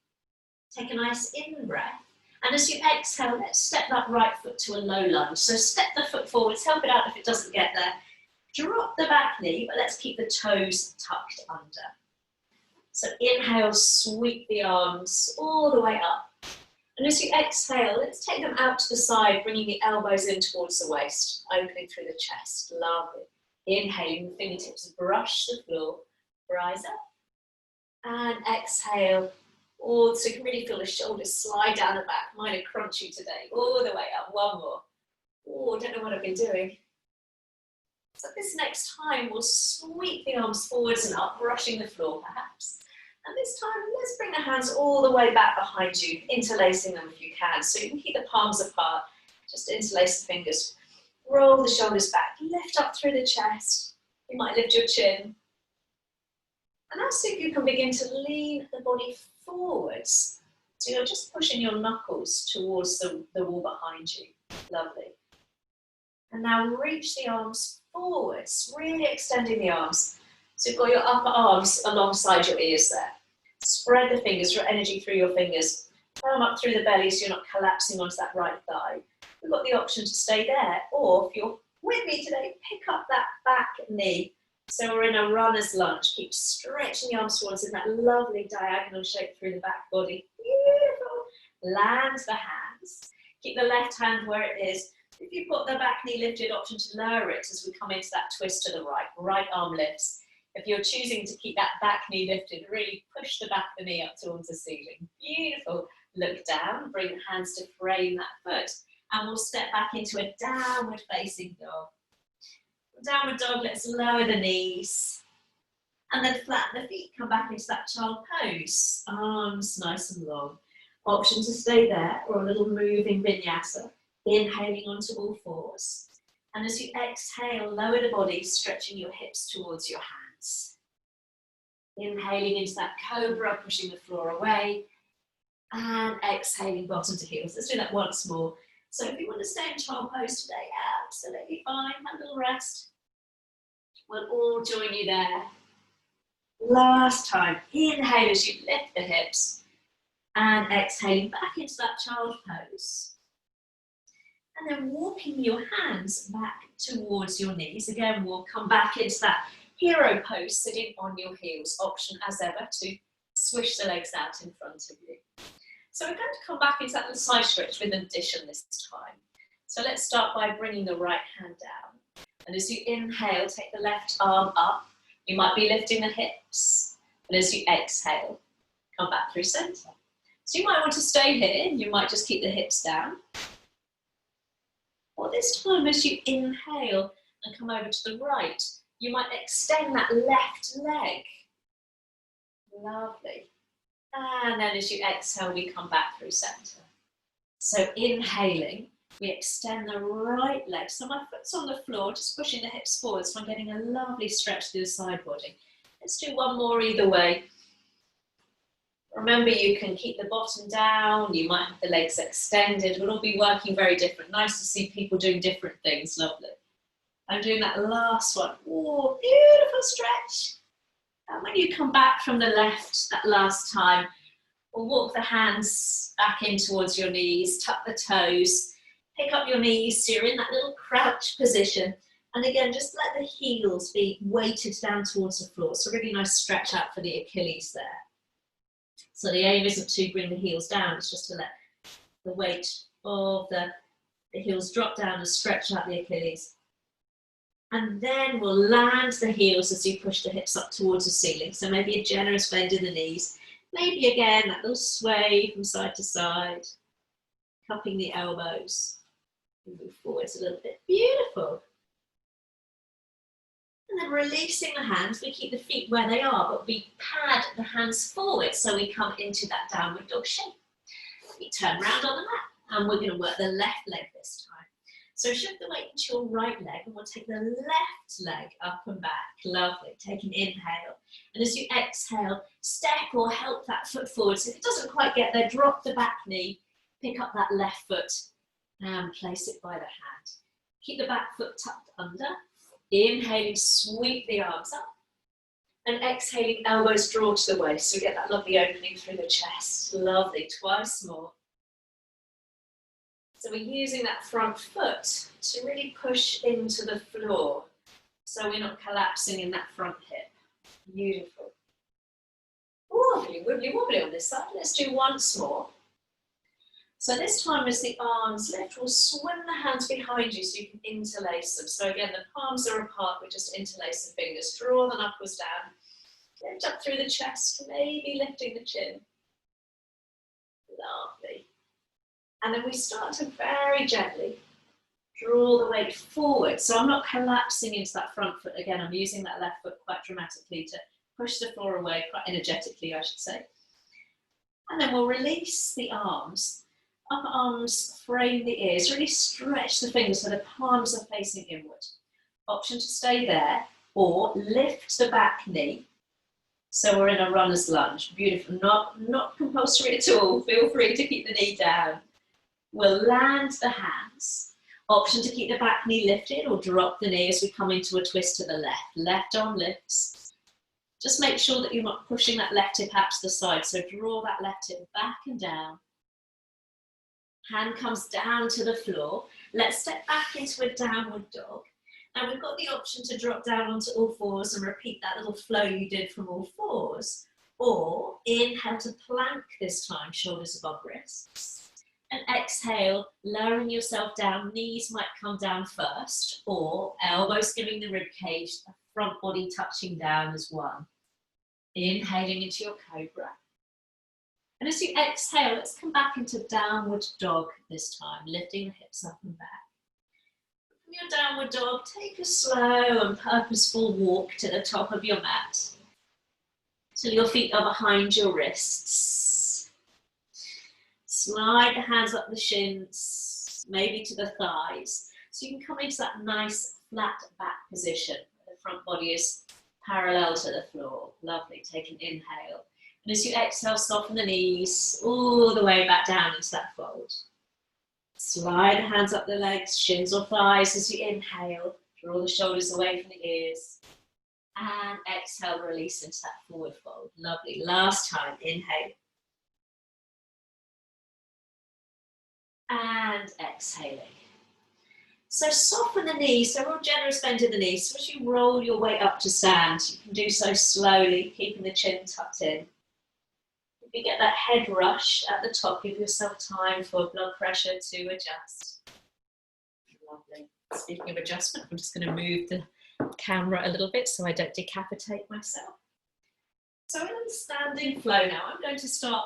Take a nice in breath And as you exhale, let's step that right foot to a low lunge. So step the foot forwards, help it out if it doesn't get there. Drop the back knee, but let's keep the toes tucked under. So inhale, sweep the arms all the way up. And as you exhale, let's take them out to the side, bringing the elbows in towards the waist, opening through the chest. Lovely. Inhaling, the fingertips brush the floor, rise up. And exhale. Oh, so you can really feel the shoulders slide down the back. Mine are crunchy today. All the way up. One more. Oh, I don't know what I've been doing. So this next time, we'll sweep the arms forwards and up, brushing the floor perhaps. And this time, let's bring the hands all the way back behind you, interlacing them if you can. So you can keep the palms apart. Just interlace the fingers. Roll the shoulders back. Lift up through the chest. You might lift your chin. And now see if you can begin to lean the body forwards. So you're just pushing your knuckles towards the wall behind you. Lovely. And now reach the arms forwards, really extending the arms. So you've got your upper arms alongside your ears there. Spread the fingers, draw energy through your fingers. Palm up through the belly so you're not collapsing onto that right thigh. You've got the option to stay there, or if you're with me today, pick up that back knee. So we're in a runner's lunge. Keep stretching the arms forwards in that lovely diagonal shape through the back body. Beautiful. Land the hands. Keep the left hand where it is. If you've got the back knee lifted, option to lower it as we come into that twist to the right. Right arm lifts. If you're choosing to keep that back knee lifted, really push the back of the knee up towards the ceiling. Beautiful. Look down, bring the hands to frame that foot. And we'll step back into a downward facing dog. Downward dog, let's lower the knees. And then flatten the feet, come back into that child pose. Arms nice and long. Option to stay there, or a little moving vinyasa. Inhaling onto all fours. And as you exhale, lower the body, stretching your hips towards your hands. Inhaling into that cobra, pushing the floor away. And exhaling bottom to heels. Let's do that once more. So if you want to stay in child pose today, absolutely fine. Have a little rest. We'll all join you there. Last time. Inhale as you lift the hips. And exhaling back into that child pose. And then walking your hands back towards your knees. Again, we'll come back into that hero pose, sitting on your heels. Option as ever to swish the legs out in front of you. So we're going to come back into that little side stretch with an addition this time. So let's start by bringing the right hand down. And as you inhale, take the left arm up. You might be lifting the hips. And as you exhale, come back through center. So you might want to stay here. You might just keep the hips down. Or this time, as you inhale and come over to the right, you might extend that left leg. Lovely. And then as you exhale, we come back through center. So inhaling, we extend the right leg. So my foot's on the floor, just pushing the hips forward. So I'm getting a lovely stretch through the side body. Let's do one more either way. Remember, you can keep the bottom down. You might have the legs extended. We'll all be working very different. Nice to see people doing different things. Lovely. I'm doing that last one. Oh, beautiful stretch. And when you come back from the left that last time, we'll walk the hands back in towards your knees, tuck the toes, pick up your knees so you're in that little crouch position. And again, just let the heels be weighted down towards the floor. So really nice stretch out for the Achilles there. So the aim isn't to bring the heels down, it's just to let the weight of the heels drop down and stretch out the Achilles. And then we'll land the heels as you push the hips up towards the ceiling. So maybe a generous bend in the knees. Maybe again, that little sway from side to side. Cupping the elbows. And move forwards a little bit. Beautiful. And then releasing the hands, we keep the feet where they are, but we pad the hands forward so we come into that downward dog shape. We turn round on the mat and we're going to work the left leg this time. So shift the weight into your right leg and we'll take the left leg up and back. Lovely. Take an inhale. And as you exhale, step or help that foot forward. So if it doesn't quite get there, drop the back knee, pick up that left foot and place it by the hand. Keep the back foot tucked under. Inhaling, sweep the arms up. And exhaling, elbows draw to the waist. So we get that lovely opening through the chest. Lovely. Twice more. So we're using that front foot to really push into the floor, so we're not collapsing in that front hip. Beautiful. Wobbly, wibbly, wobbly on this side. Let's do once more. So this time as the arms lift, we'll swing the hands behind you so you can interlace them. So again, the palms are apart, we just interlace the fingers, draw the knuckles down, lift up through the chest, maybe lifting the chin. Lovely. And then we start to very gently draw the weight forward. So I'm not collapsing into that front foot. Again, I'm using that left foot quite dramatically to push the floor away, quite energetically, I should say. And then we'll release the arms. Upper arms frame the ears, really stretch the fingers so the palms are facing inward. Option to stay there, or lift the back knee. So we're in a runner's lunge. Beautiful, not compulsory at all. Feel free to keep the knee down. We'll land the hands. Option to keep the back knee lifted or drop the knee as we come into a twist to the left. Left arm lifts. Just make sure that you're not pushing that left hip out to the side. So draw that left hip back and down. Hand comes down to the floor. Let's step back into a downward dog. And we've got the option to drop down onto all fours and repeat that little flow you did from all fours. Or inhale to plank this time, shoulders above wrists. And exhale, lowering yourself down, knees might come down first, or elbows giving the rib cage, the front body touching down as one. Inhaling into your cobra. And as you exhale, let's come back into downward dog this time, lifting the hips up and back. From your downward dog, take a slow and purposeful walk to the top of your mat, till your feet are behind your wrists. Slide the hands up the shins, maybe to the thighs. So you can come into that nice flat back position. The front body is parallel to the floor. Lovely, take an inhale. And as you exhale, soften the knees all the way back down into that fold. Slide the hands up the legs, shins or thighs as you inhale. Draw the shoulders away from the ears. And exhale, release into that forward fold. Lovely, last time, inhale. And exhaling. So soften the knees, so real generous bend in the knees. So as you roll your way up to stand, you can do so slowly, keeping the chin tucked in. If you get that head rush at the top, give yourself time for blood pressure to adjust. Lovely. Speaking of adjustment, I'm just going to move the camera a little bit so I don't decapitate myself. So in a standing flow now, I'm going to start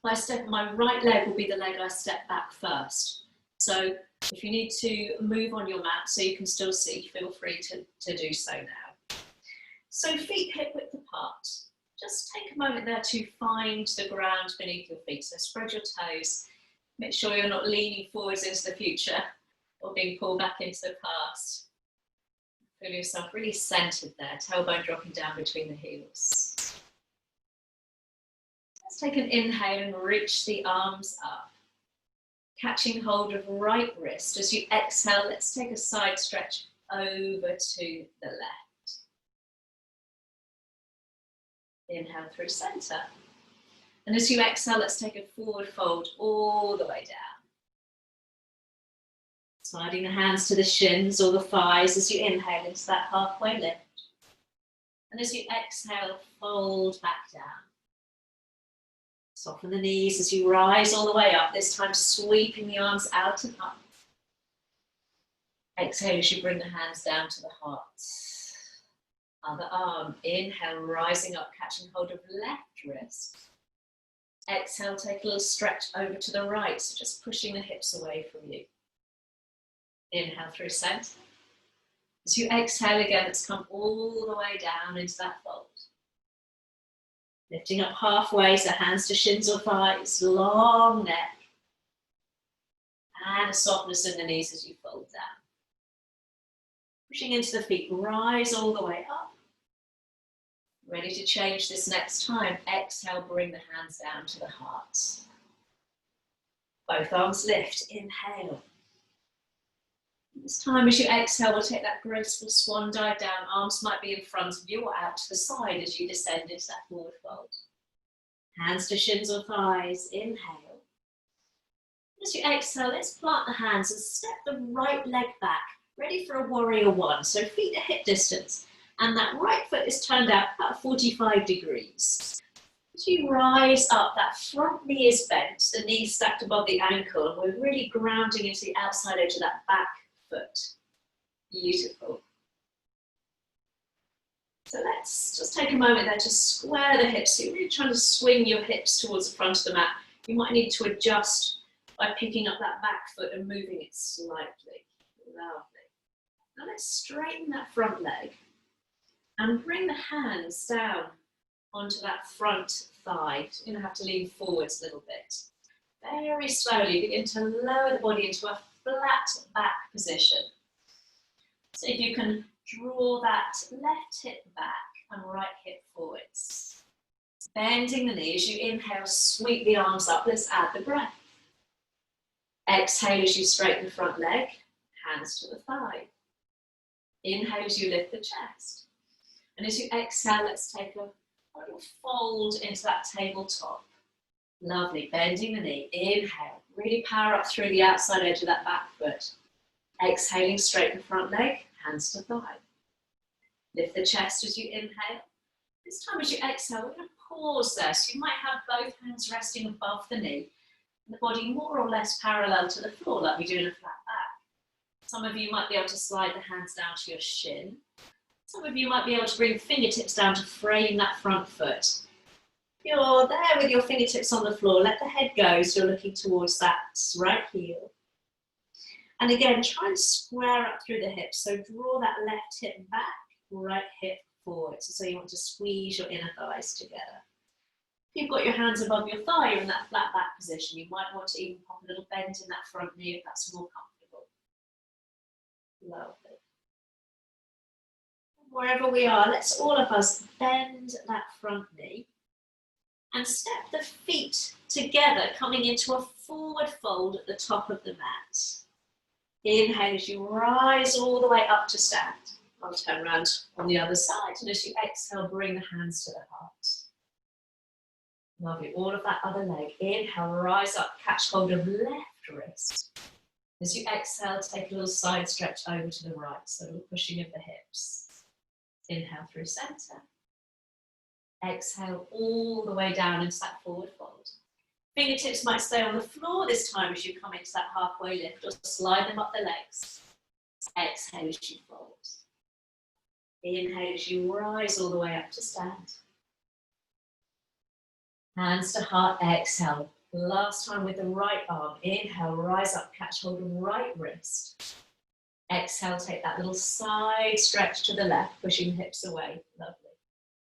by stepping, my right leg will be the leg I step back first. So if you need to move on your mat so you can still see, feel free to do so now. So feet hip width apart. Just take a moment there to find the ground beneath your feet. So spread your toes. Make sure you're not leaning forwards into the future or being pulled back into the past. Feel yourself really centered there, tailbone dropping down between the heels. Let's take an inhale and reach the arms up. Catching hold of right wrist. As you exhale, let's take a side stretch over to the left. Inhale through center. And as you exhale, let's take a forward fold all the way down. Sliding the hands to the shins or the thighs as you inhale into that halfway lift. And as you exhale, fold back down. Soften the knees as you rise all the way up, this time sweeping the arms out and up. Exhale as you bring the hands down to the heart. Other arm, inhale, rising up, catching hold of left wrist. Exhale, take a little stretch over to the right, so just pushing the hips away from you. Inhale through center. As you exhale again, let's come all the way down into that fold. Lifting up halfway, so hands to shins or thighs, long neck. And a softness in the knees as you fold down. Pushing into the feet, rise all the way up. Ready to change this next time. Exhale, bring the hands down to the heart. Both arms lift, inhale. This time as you exhale, we'll take that graceful swan dive down. Arms might be in front of you or out to the side as you descend into that forward fold. Hands to shins or thighs, inhale. As you exhale, let's plant the hands and step the right leg back, ready for a warrior one. So feet at hip distance, and that right foot is turned out about 45 degrees. As you rise up, that front knee is bent, the knee stacked above the ankle, and we're really grounding into the outside edge of that back foot. Beautiful. So let's just take a moment there to square the hips. So you're really trying to swing your hips towards the front of the mat. You might need to adjust by picking up that back foot and moving it slightly. Lovely. Now let's straighten that front leg and bring the hands down onto that front thigh. You're going to have to lean forwards a little bit. Very slowly begin to lower the body into a flat back position. So if you can draw that left hip back and right hip forwards. Bending the knee as you inhale, sweep the arms up. Let's add the breath. Exhale as you straighten the front leg, hands to the thigh. Inhale as you lift the chest. And as you exhale, let's take a little fold into that tabletop. Lovely, bending the knee. Inhale, really power up through the outside edge of that back foot. Exhaling, straighten the front leg, hands to thigh. Lift the chest as you inhale. This time as you exhale, we're going to pause there. So you might have both hands resting above the knee, and the body more or less parallel to the floor like we do in a flat back. Some of you might be able to slide the hands down to your shin. Some of you might be able to bring fingertips down to frame that front foot. If you're there with your fingertips on the floor, let the head go so you're looking towards that right heel. And again, try and square up through the hips. So draw that left hip back, right hip forward. So you want to squeeze your inner thighs together. If you've got your hands above your thigh, you're in that flat back position. You might want to even pop a little bend in that front knee if that's more comfortable. Lovely. Wherever we are, let's all of us bend that front knee and step the feet together, coming into a forward fold at the top of the mat. Inhale as you rise all the way up to stand. I'll turn around on the other side, and as you exhale, bring the hands to the heart. Lovely, all of that other leg. Inhale, rise up, catch hold of left wrist. As you exhale, take a little side stretch over to the right, so a little pushing of the hips. Inhale through center. Exhale all the way down into that forward fold. Fingertips might stay on the floor this time as you come into that halfway lift, or slide them up the legs. Exhale as you fold. Inhale as you rise all the way up to stand. Hands to heart, exhale. Last time with the right arm. Inhale, rise up, catch hold of right wrist. Exhale, take that little side stretch to the left, pushing the hips away. Lovely.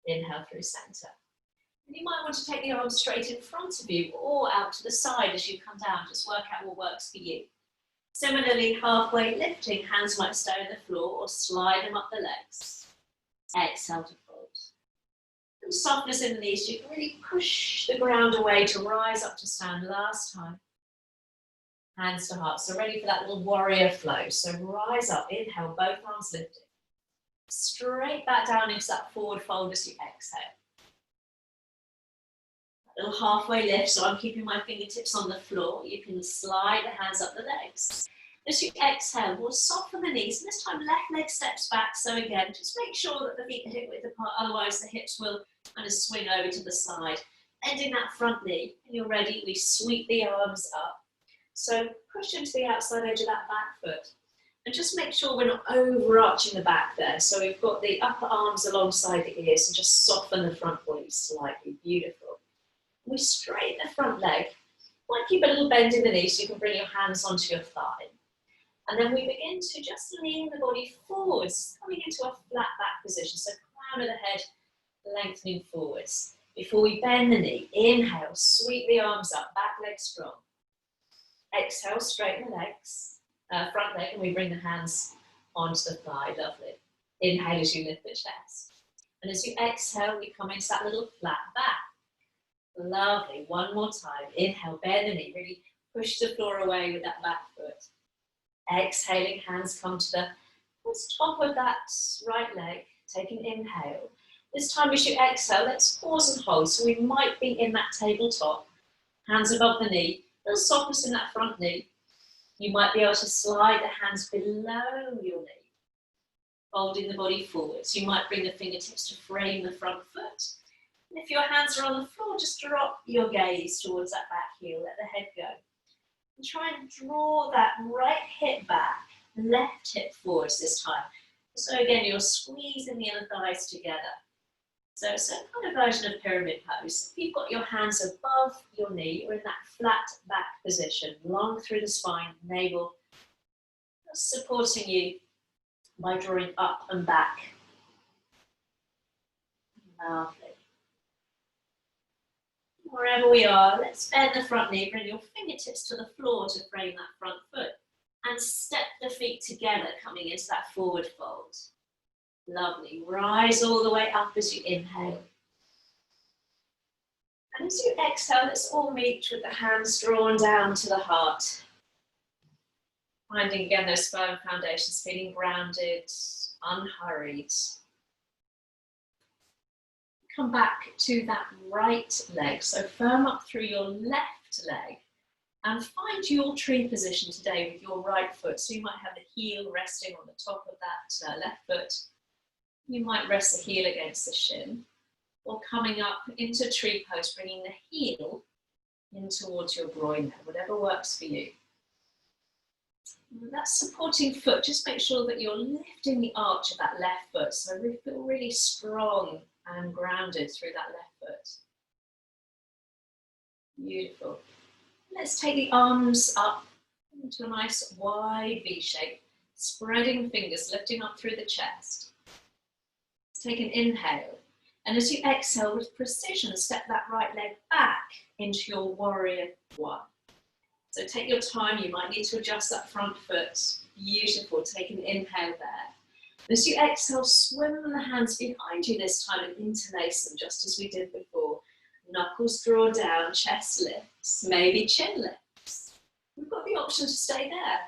Inhale through center. And you might want to take the arms straight in front of you or out to the side as you come down. Just work out what works for you. Similarly, halfway lifting, hands might stay on the floor or slide them up the legs. Exhale to fold. And softness in the knees. You can really push the ground away to rise up to stand. Last time. Hands to heart. So ready for that little warrior flow. So rise up. Inhale, both arms lifted. Straight back down into that forward fold as you exhale. Little halfway lift, so I'm keeping my fingertips on the floor. You can slide the hands up the legs. As you exhale, we'll soften the knees, and this time left leg steps back. So again, just make sure that the feet are hip width apart, otherwise the hips will kind of swing over to the side. Bending that front knee, and you're ready, we sweep the arms up. So push into the outside edge of that back foot. And just make sure we're not overarching the back there. So we've got the upper arms alongside the ears, and just soften the front body slightly. Beautiful. We straighten the front leg. Might keep a little bend in the knee so you can bring your hands onto your thigh. And then we begin to just lean the body forwards, coming into a flat back position. So crown of the head lengthening forwards. Before we bend the knee, inhale, sweep the arms up, back leg strong. Exhale, straighten the legs, front leg, and we bring the hands onto the thigh. Lovely. Inhale as you lift the chest. And as you exhale, we come into that little flat back. Lovely. One more time. Inhale, bend the knee. Really push the floor away with that back foot. Exhaling, hands come to the top of that right leg. Take an inhale. This time as you exhale, let's pause and hold. So we might be in that tabletop. Hands above the knee. little softness in that front knee. You might be able to slide the hands below your knee, folding the body forwards. You might bring the fingertips to frame the front foot. And if your hands are on the floor, just drop your gaze towards that back heel, let the head go. And try and draw that right hip back, left hip forwards this time. So again, you're squeezing the inner thighs together. So it's a kind of version of pyramid pose. If you've got your hands above your knee, or in that flat back position, long through the spine, navel, supporting you by drawing up and back. Lovely. Wherever we are, let's bend the front knee, bring your fingertips to the floor to frame that front foot, and step the feet together, coming into that forward fold. Lovely. Rise all the way up as you inhale. And as you exhale, let's all meet with the hands drawn down to the heart. Finding again those firm foundations, feeling grounded, unhurried. Come back to that right leg. So firm up through your left leg and find your tree position today with your right foot. So you might have the heel resting on the top of that left foot. You might rest the heel against the shin, or coming up into tree pose, bringing the heel in towards your groin there, whatever works for you. And that supporting foot, just make sure that you're lifting the arch of that left foot, so we feel really strong and grounded through that left foot. Beautiful. Let's take the arms up into a nice wide V shape, spreading fingers, lifting up through the chest. Take an inhale, and as you exhale with precision, step that right leg back into your warrior one. So take your time, you might need to adjust that front foot. Beautiful, take an inhale there. As you exhale, swim the hands behind you this time and interlace them, just as we did before. Knuckles draw down, chest lifts, maybe chin lifts. We've got the option to stay there.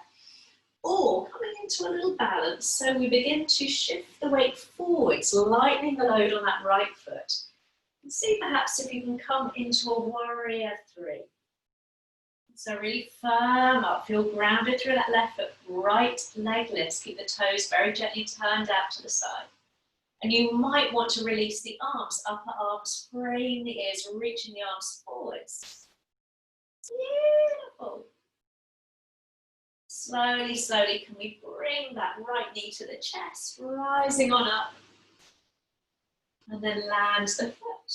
Or coming into a little balance, so we begin to shift the weight forwards, lightening the load on that right foot. And see perhaps if you can come into a warrior three. So really firm up, feel grounded through that left foot, right leg lifts, keep the toes very gently turned out to the side. And you might want to release the arms, upper arms, frame the ears, reaching the arms forwards. Beautiful. Slowly, slowly, can we bring that right knee to the chest, rising on up, and then land the foot,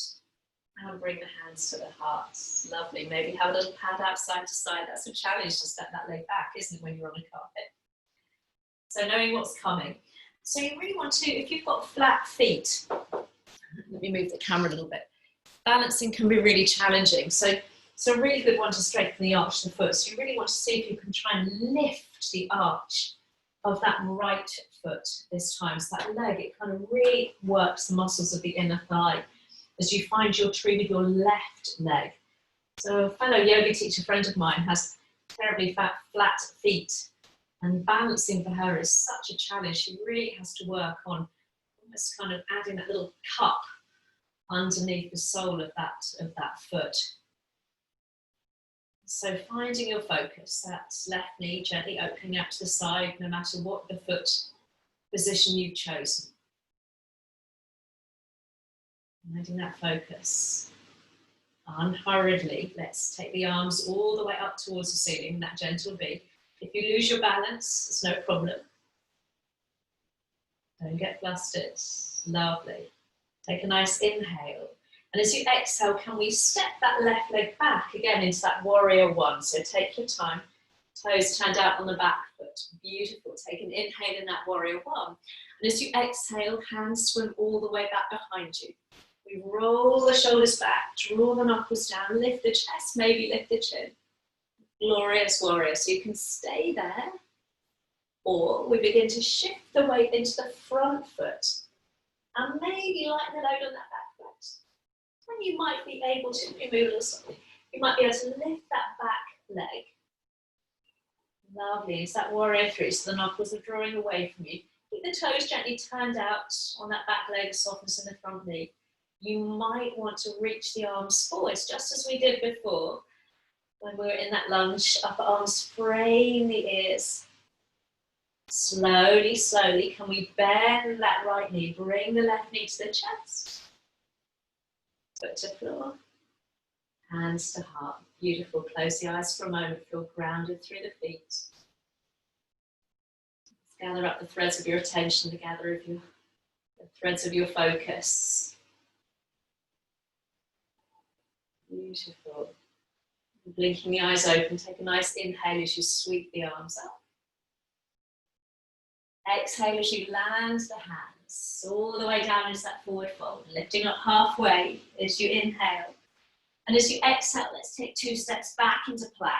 and bring the hands to the heart. Lovely, maybe have a little pad out side to side. That's a challenge to step that leg back, isn't it, when you're on a carpet? So knowing what's coming. So you really want to, if you've got flat feet, let me move the camera a little bit, balancing can be really challenging. So a really good one to strengthen the arch of the foot. So you really want to see if you can try and lift the arch of that right foot this time. So that leg, it kind of really works the muscles of the inner thigh as you find your tree with your left leg. So a fellow yoga teacher friend of mine has terribly flat feet, and balancing for her is such a challenge. She really has to work on almost kind of adding that little cup underneath the sole of that foot. So finding your focus, that left knee gently opening out to the side, no matter what the foot position you've chosen. Finding that focus. Unhurriedly, let's take the arms all the way up towards the ceiling, that gentle V. If you lose your balance, it's no problem. Don't get flustered. Lovely. Take a nice inhale. And as you exhale, can we step that left leg back again into that warrior one? So take your time, toes turned out on the back foot. Beautiful. Take an inhale in that warrior one. And as you exhale, hands swim all the way back behind you. We roll the shoulders back, draw the knuckles down, lift the chest, maybe lift the chin. Glorious warrior. So you can stay there, or we begin to shift the weight into the front foot and maybe lighten the load on that back foot. And you might be able to move a little slightly. You might be able to lift that back leg. Lovely. It's that warrior three, so the knuckles are drawing away from you. Keep the toes gently turned out on that back leg, softness in the front knee. You might want to reach the arms forwards, just as we did before, When we're in that lunge, upper arms frame the ears. Slowly, slowly, can we bend that right knee? Bring the left knee to the chest. Foot to floor. Hands to heart. Beautiful. Close the eyes for a moment. Feel grounded through the feet. Gather up the threads of your attention, the threads of your focus. Beautiful. Blinking the eyes open, take a nice inhale as you sweep the arms up. Exhale as you land the hands all the way down into that forward fold, lifting up halfway as you inhale. And as you exhale, let's take 2 steps back into plank.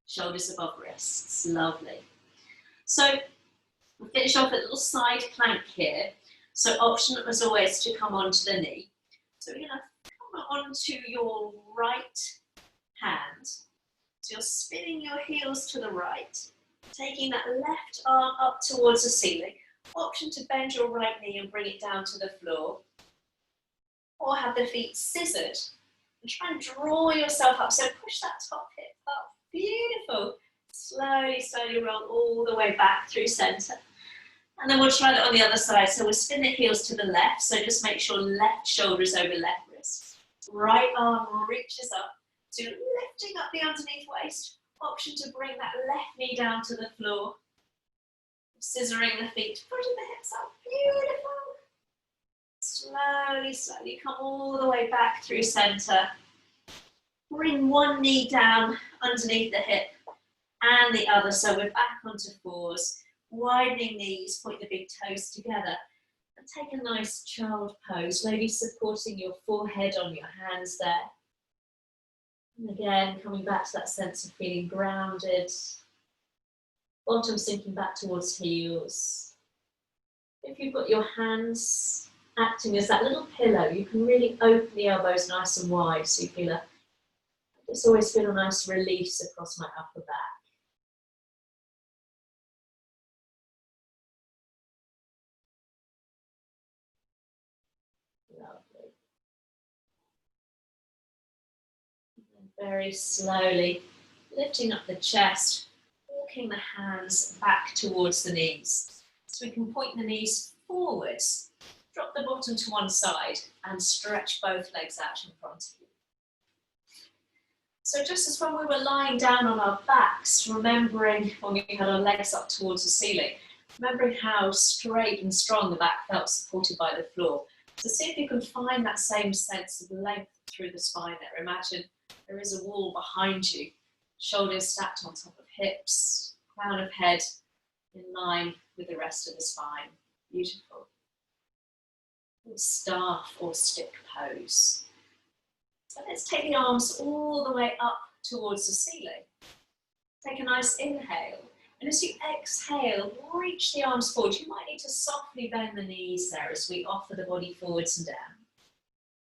Shoulders above wrists, lovely. So we'll finish off a little side plank here. So option as always to come onto the knee. So we're going to come onto your right hand. So you're spinning your heels to the right, taking that left arm up towards the ceiling. Option to bend your right knee and bring it down to the floor. Or have the feet scissored and try and draw yourself up. So push that top hip up. Beautiful. Slowly, slowly roll all the way back through center. And then we'll try that on the other side. So we'll spin the heels to the left. So just make sure left shoulder is over left wrist. Right arm reaches up. So you're lifting up the underneath waist. Option to bring that left knee down to the floor. Scissoring the feet, pushing the hips up. Beautiful. Slowly, slowly come all the way back through center. Bring one knee down underneath the hip and the other. So we're back onto fours. Widening knees, point the big toes together. And take a nice child pose, maybe supporting your forehead on your hands there. And again, coming back to that sense of feeling grounded. Bottom sinking back towards heels. If you've got your hands acting as that little pillow, you can really open the elbows nice and wide so you feel I just always feel a nice release across my upper back. Lovely. And very slowly lifting up the chest, walking the hands back towards the knees. So we can point the knees forwards, drop the bottom to one side and stretch both legs out in front of you. So just as when we were lying down on our backs, remembering when we had our legs up towards the ceiling, remembering how straight and strong the back felt supported by the floor. So see if you can find that same sense of length through the spine there. Imagine there is a wall behind you, shoulders stacked on top of hips, crown of head in line with the rest of the spine. Beautiful. Staff or stick pose. So let's take the arms all the way up towards the ceiling. Take a nice inhale. And as you exhale, reach the arms forward. You might need to softly bend the knees there as we offer the body forwards and down.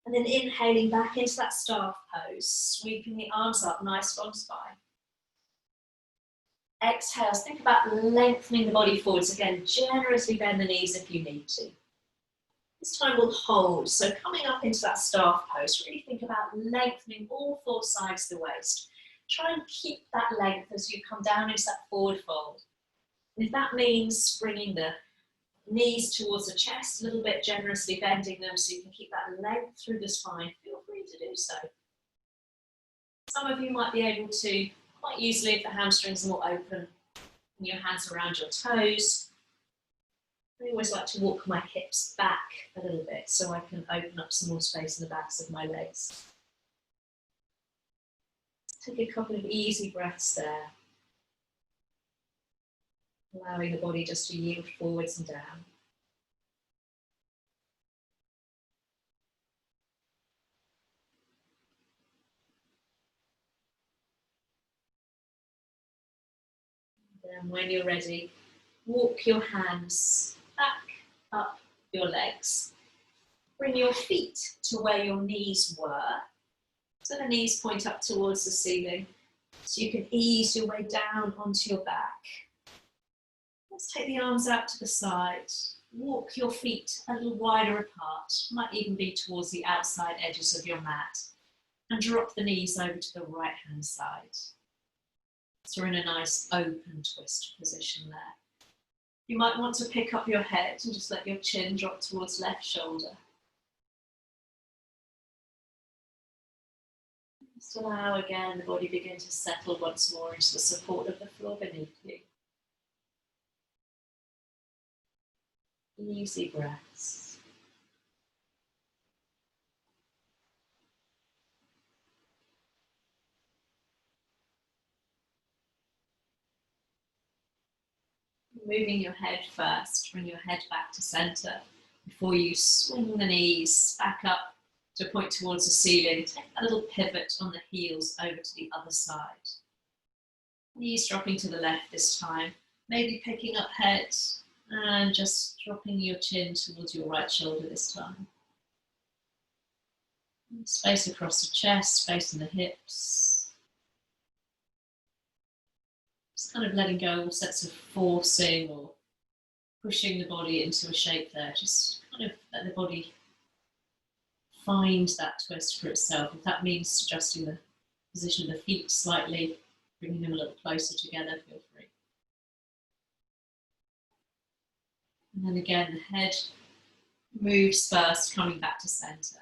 And then inhaling back into that staff pose, sweeping the arms up, nice long spine. Exhale, think about lengthening the body forwards. Again, generously bend the knees if you need to. This time we'll hold. So coming up into that staff pose, really think about lengthening all 4 sides of the waist. Try and keep that length as you come down into that forward fold. And if that means bringing the knees towards the chest a little bit, generously bending them so you can keep that length through the spine, feel free to do so. Some of you might be able to, quite easily if the hamstrings are more open, and your hands around your toes. I always like to walk my hips back a little bit so I can open up some more space in the backs of my legs. Take a couple of easy breaths there. Allowing the body just to yield forwards and down. Then when you're ready, walk your hands back up your legs. Bring your feet to where your knees were. So the knees point up towards the ceiling. So you can ease your way down onto your back. Let's take the arms out to the side. Walk your feet a little wider apart. Might even be towards the outside edges of your mat. and drop the knees over to the right hand side. So we're in a nice open twist position there. You might want to pick up your head and just let your chin drop towards left shoulder. Just allow again the body begin to settle once more into the support of the floor beneath you. Easy breaths. Moving your head first, bring your head back to center before you swing the knees back up to point towards the ceiling. Take a little pivot on the heels over to the other side. Knees dropping to the left this time, maybe picking up head and just dropping your chin towards your right shoulder this time. Space across the chest, space in the hips. Just kind of letting go all sense of forcing or pushing the body into a shape there. Just kind of let the body find that twist for itself. If that means adjusting the position of the feet slightly, bringing them a little closer together, feel free. And then again, the head moves first, coming back to center.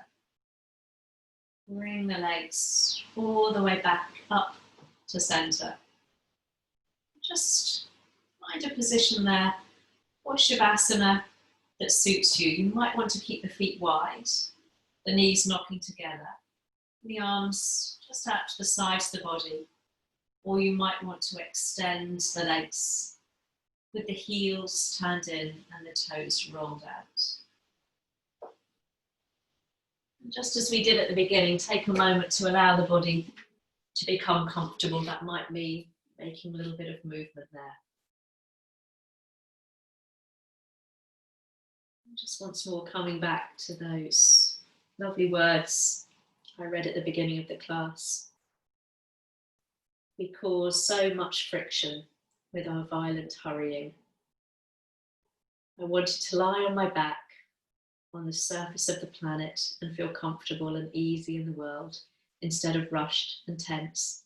Bring the legs all the way back up to center. Just find a position there, or Shavasana that suits you. You might want to keep the feet wide, the knees knocking together, the arms just out to the sides of the body, or you might want to extend the legs with the heels turned in and the toes rolled out. And just as we did at the beginning, take a moment to allow the body to become comfortable. That might mean making a little bit of movement there. And just once more coming back to those lovely words I read at the beginning of the class. We cause so much friction with our violent hurrying. I wanted to lie on my back on the surface of the planet and feel comfortable and easy in the world instead of rushed and tense.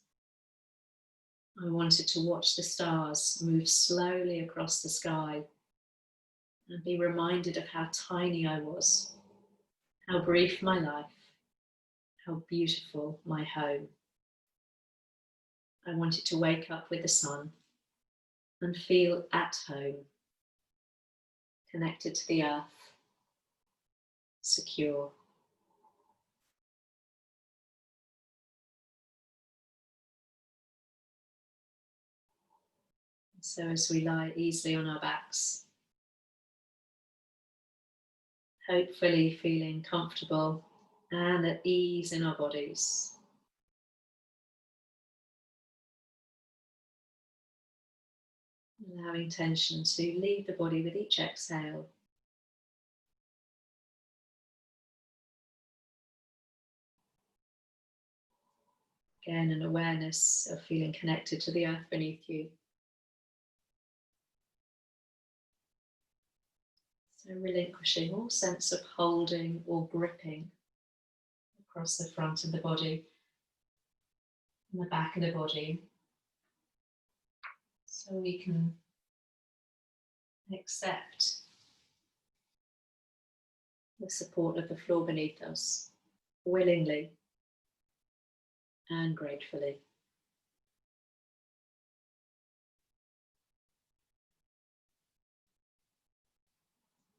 I wanted to watch the stars move slowly across the sky and be reminded of how tiny I was, how brief my life, how beautiful my home. I wanted to wake up with the sun and feel at home, connected to the earth, secure. So as we lie easily on our backs, hopefully feeling comfortable and at ease in our bodies. Allowing tension to leave the body with each exhale. Again, an awareness of feeling connected to the earth beneath you. So relinquishing all sense of holding or gripping across the front of the body and the back of the body. So we can accept the support of the floor beneath us willingly and gratefully.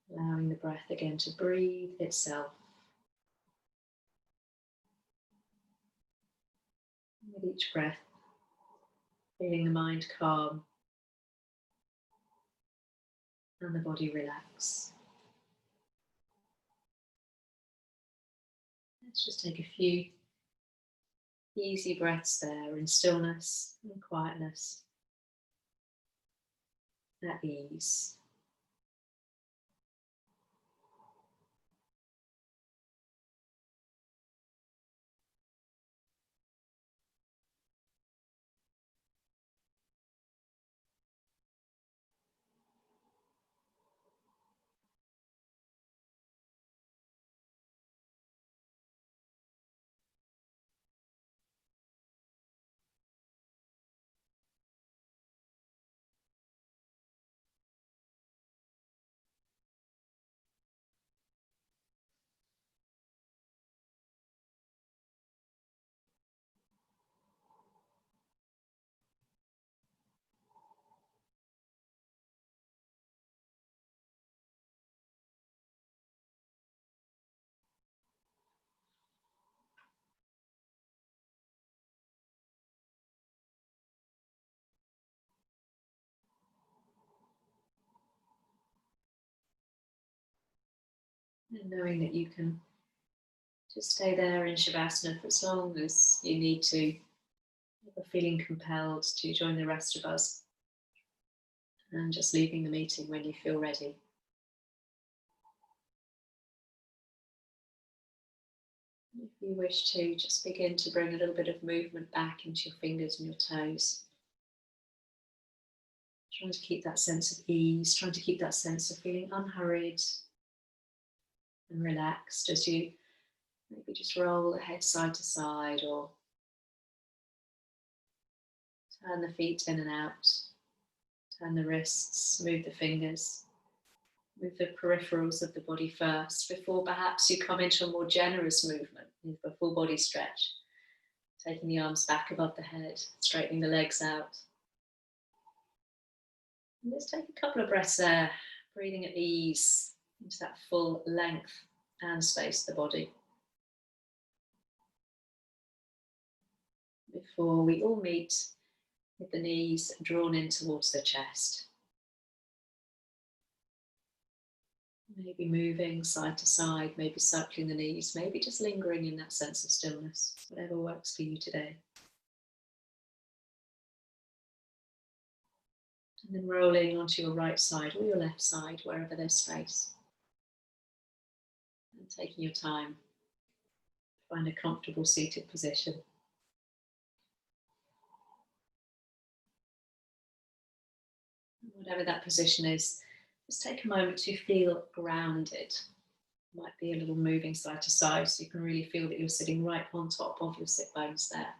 Allowing the breath again to breathe itself. With each breath, feeling the mind calm and the body relax. Let's just take a few easy breaths there in stillness and quietness, at ease. And knowing that you can just stay there in Shavasana for as long as you need to, feeling compelled to join the rest of us, and just leaving the meeting when you feel ready. If you wish to, just begin to bring a little bit of movement back into your fingers and your toes. Trying to keep that sense of ease, trying to keep that sense of feeling unhurried and relaxed as you maybe just roll the head side to side, or turn the feet in and out, turn the wrists, move the fingers, move the peripherals of the body first before perhaps you come into a more generous movement, a full body stretch, taking the arms back above the head, straightening the legs out. And let's take a couple of breaths there, breathing at ease into that full length and space of the body. Before we all meet with the knees drawn in towards the chest. Maybe moving side to side, maybe circling the knees, maybe just lingering in that sense of stillness, whatever works for you today. And then rolling onto your right side or your left side, wherever there's space. And taking your time, find a comfortable seated position. Whatever that position is, just take a moment to feel grounded. Might be a little moving side to side, so you can really feel that you're sitting right on top of your sit bones there.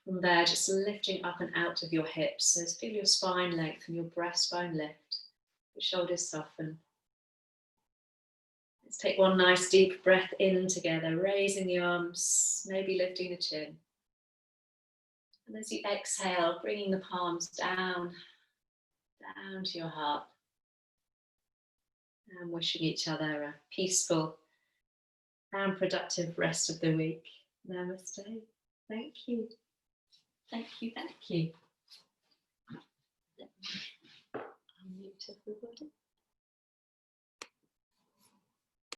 From there, just lifting up and out of your hips. So feel your spine lengthen, your breastbone lift, your shoulders soften. Let's take one nice deep breath in together, raising the arms, maybe lifting the chin. And as you exhale, bringing the palms down to your heart. And wishing each other a peaceful and productive rest of the week. Namaste. Thank you. Thank you, thank you. Unmute everybody.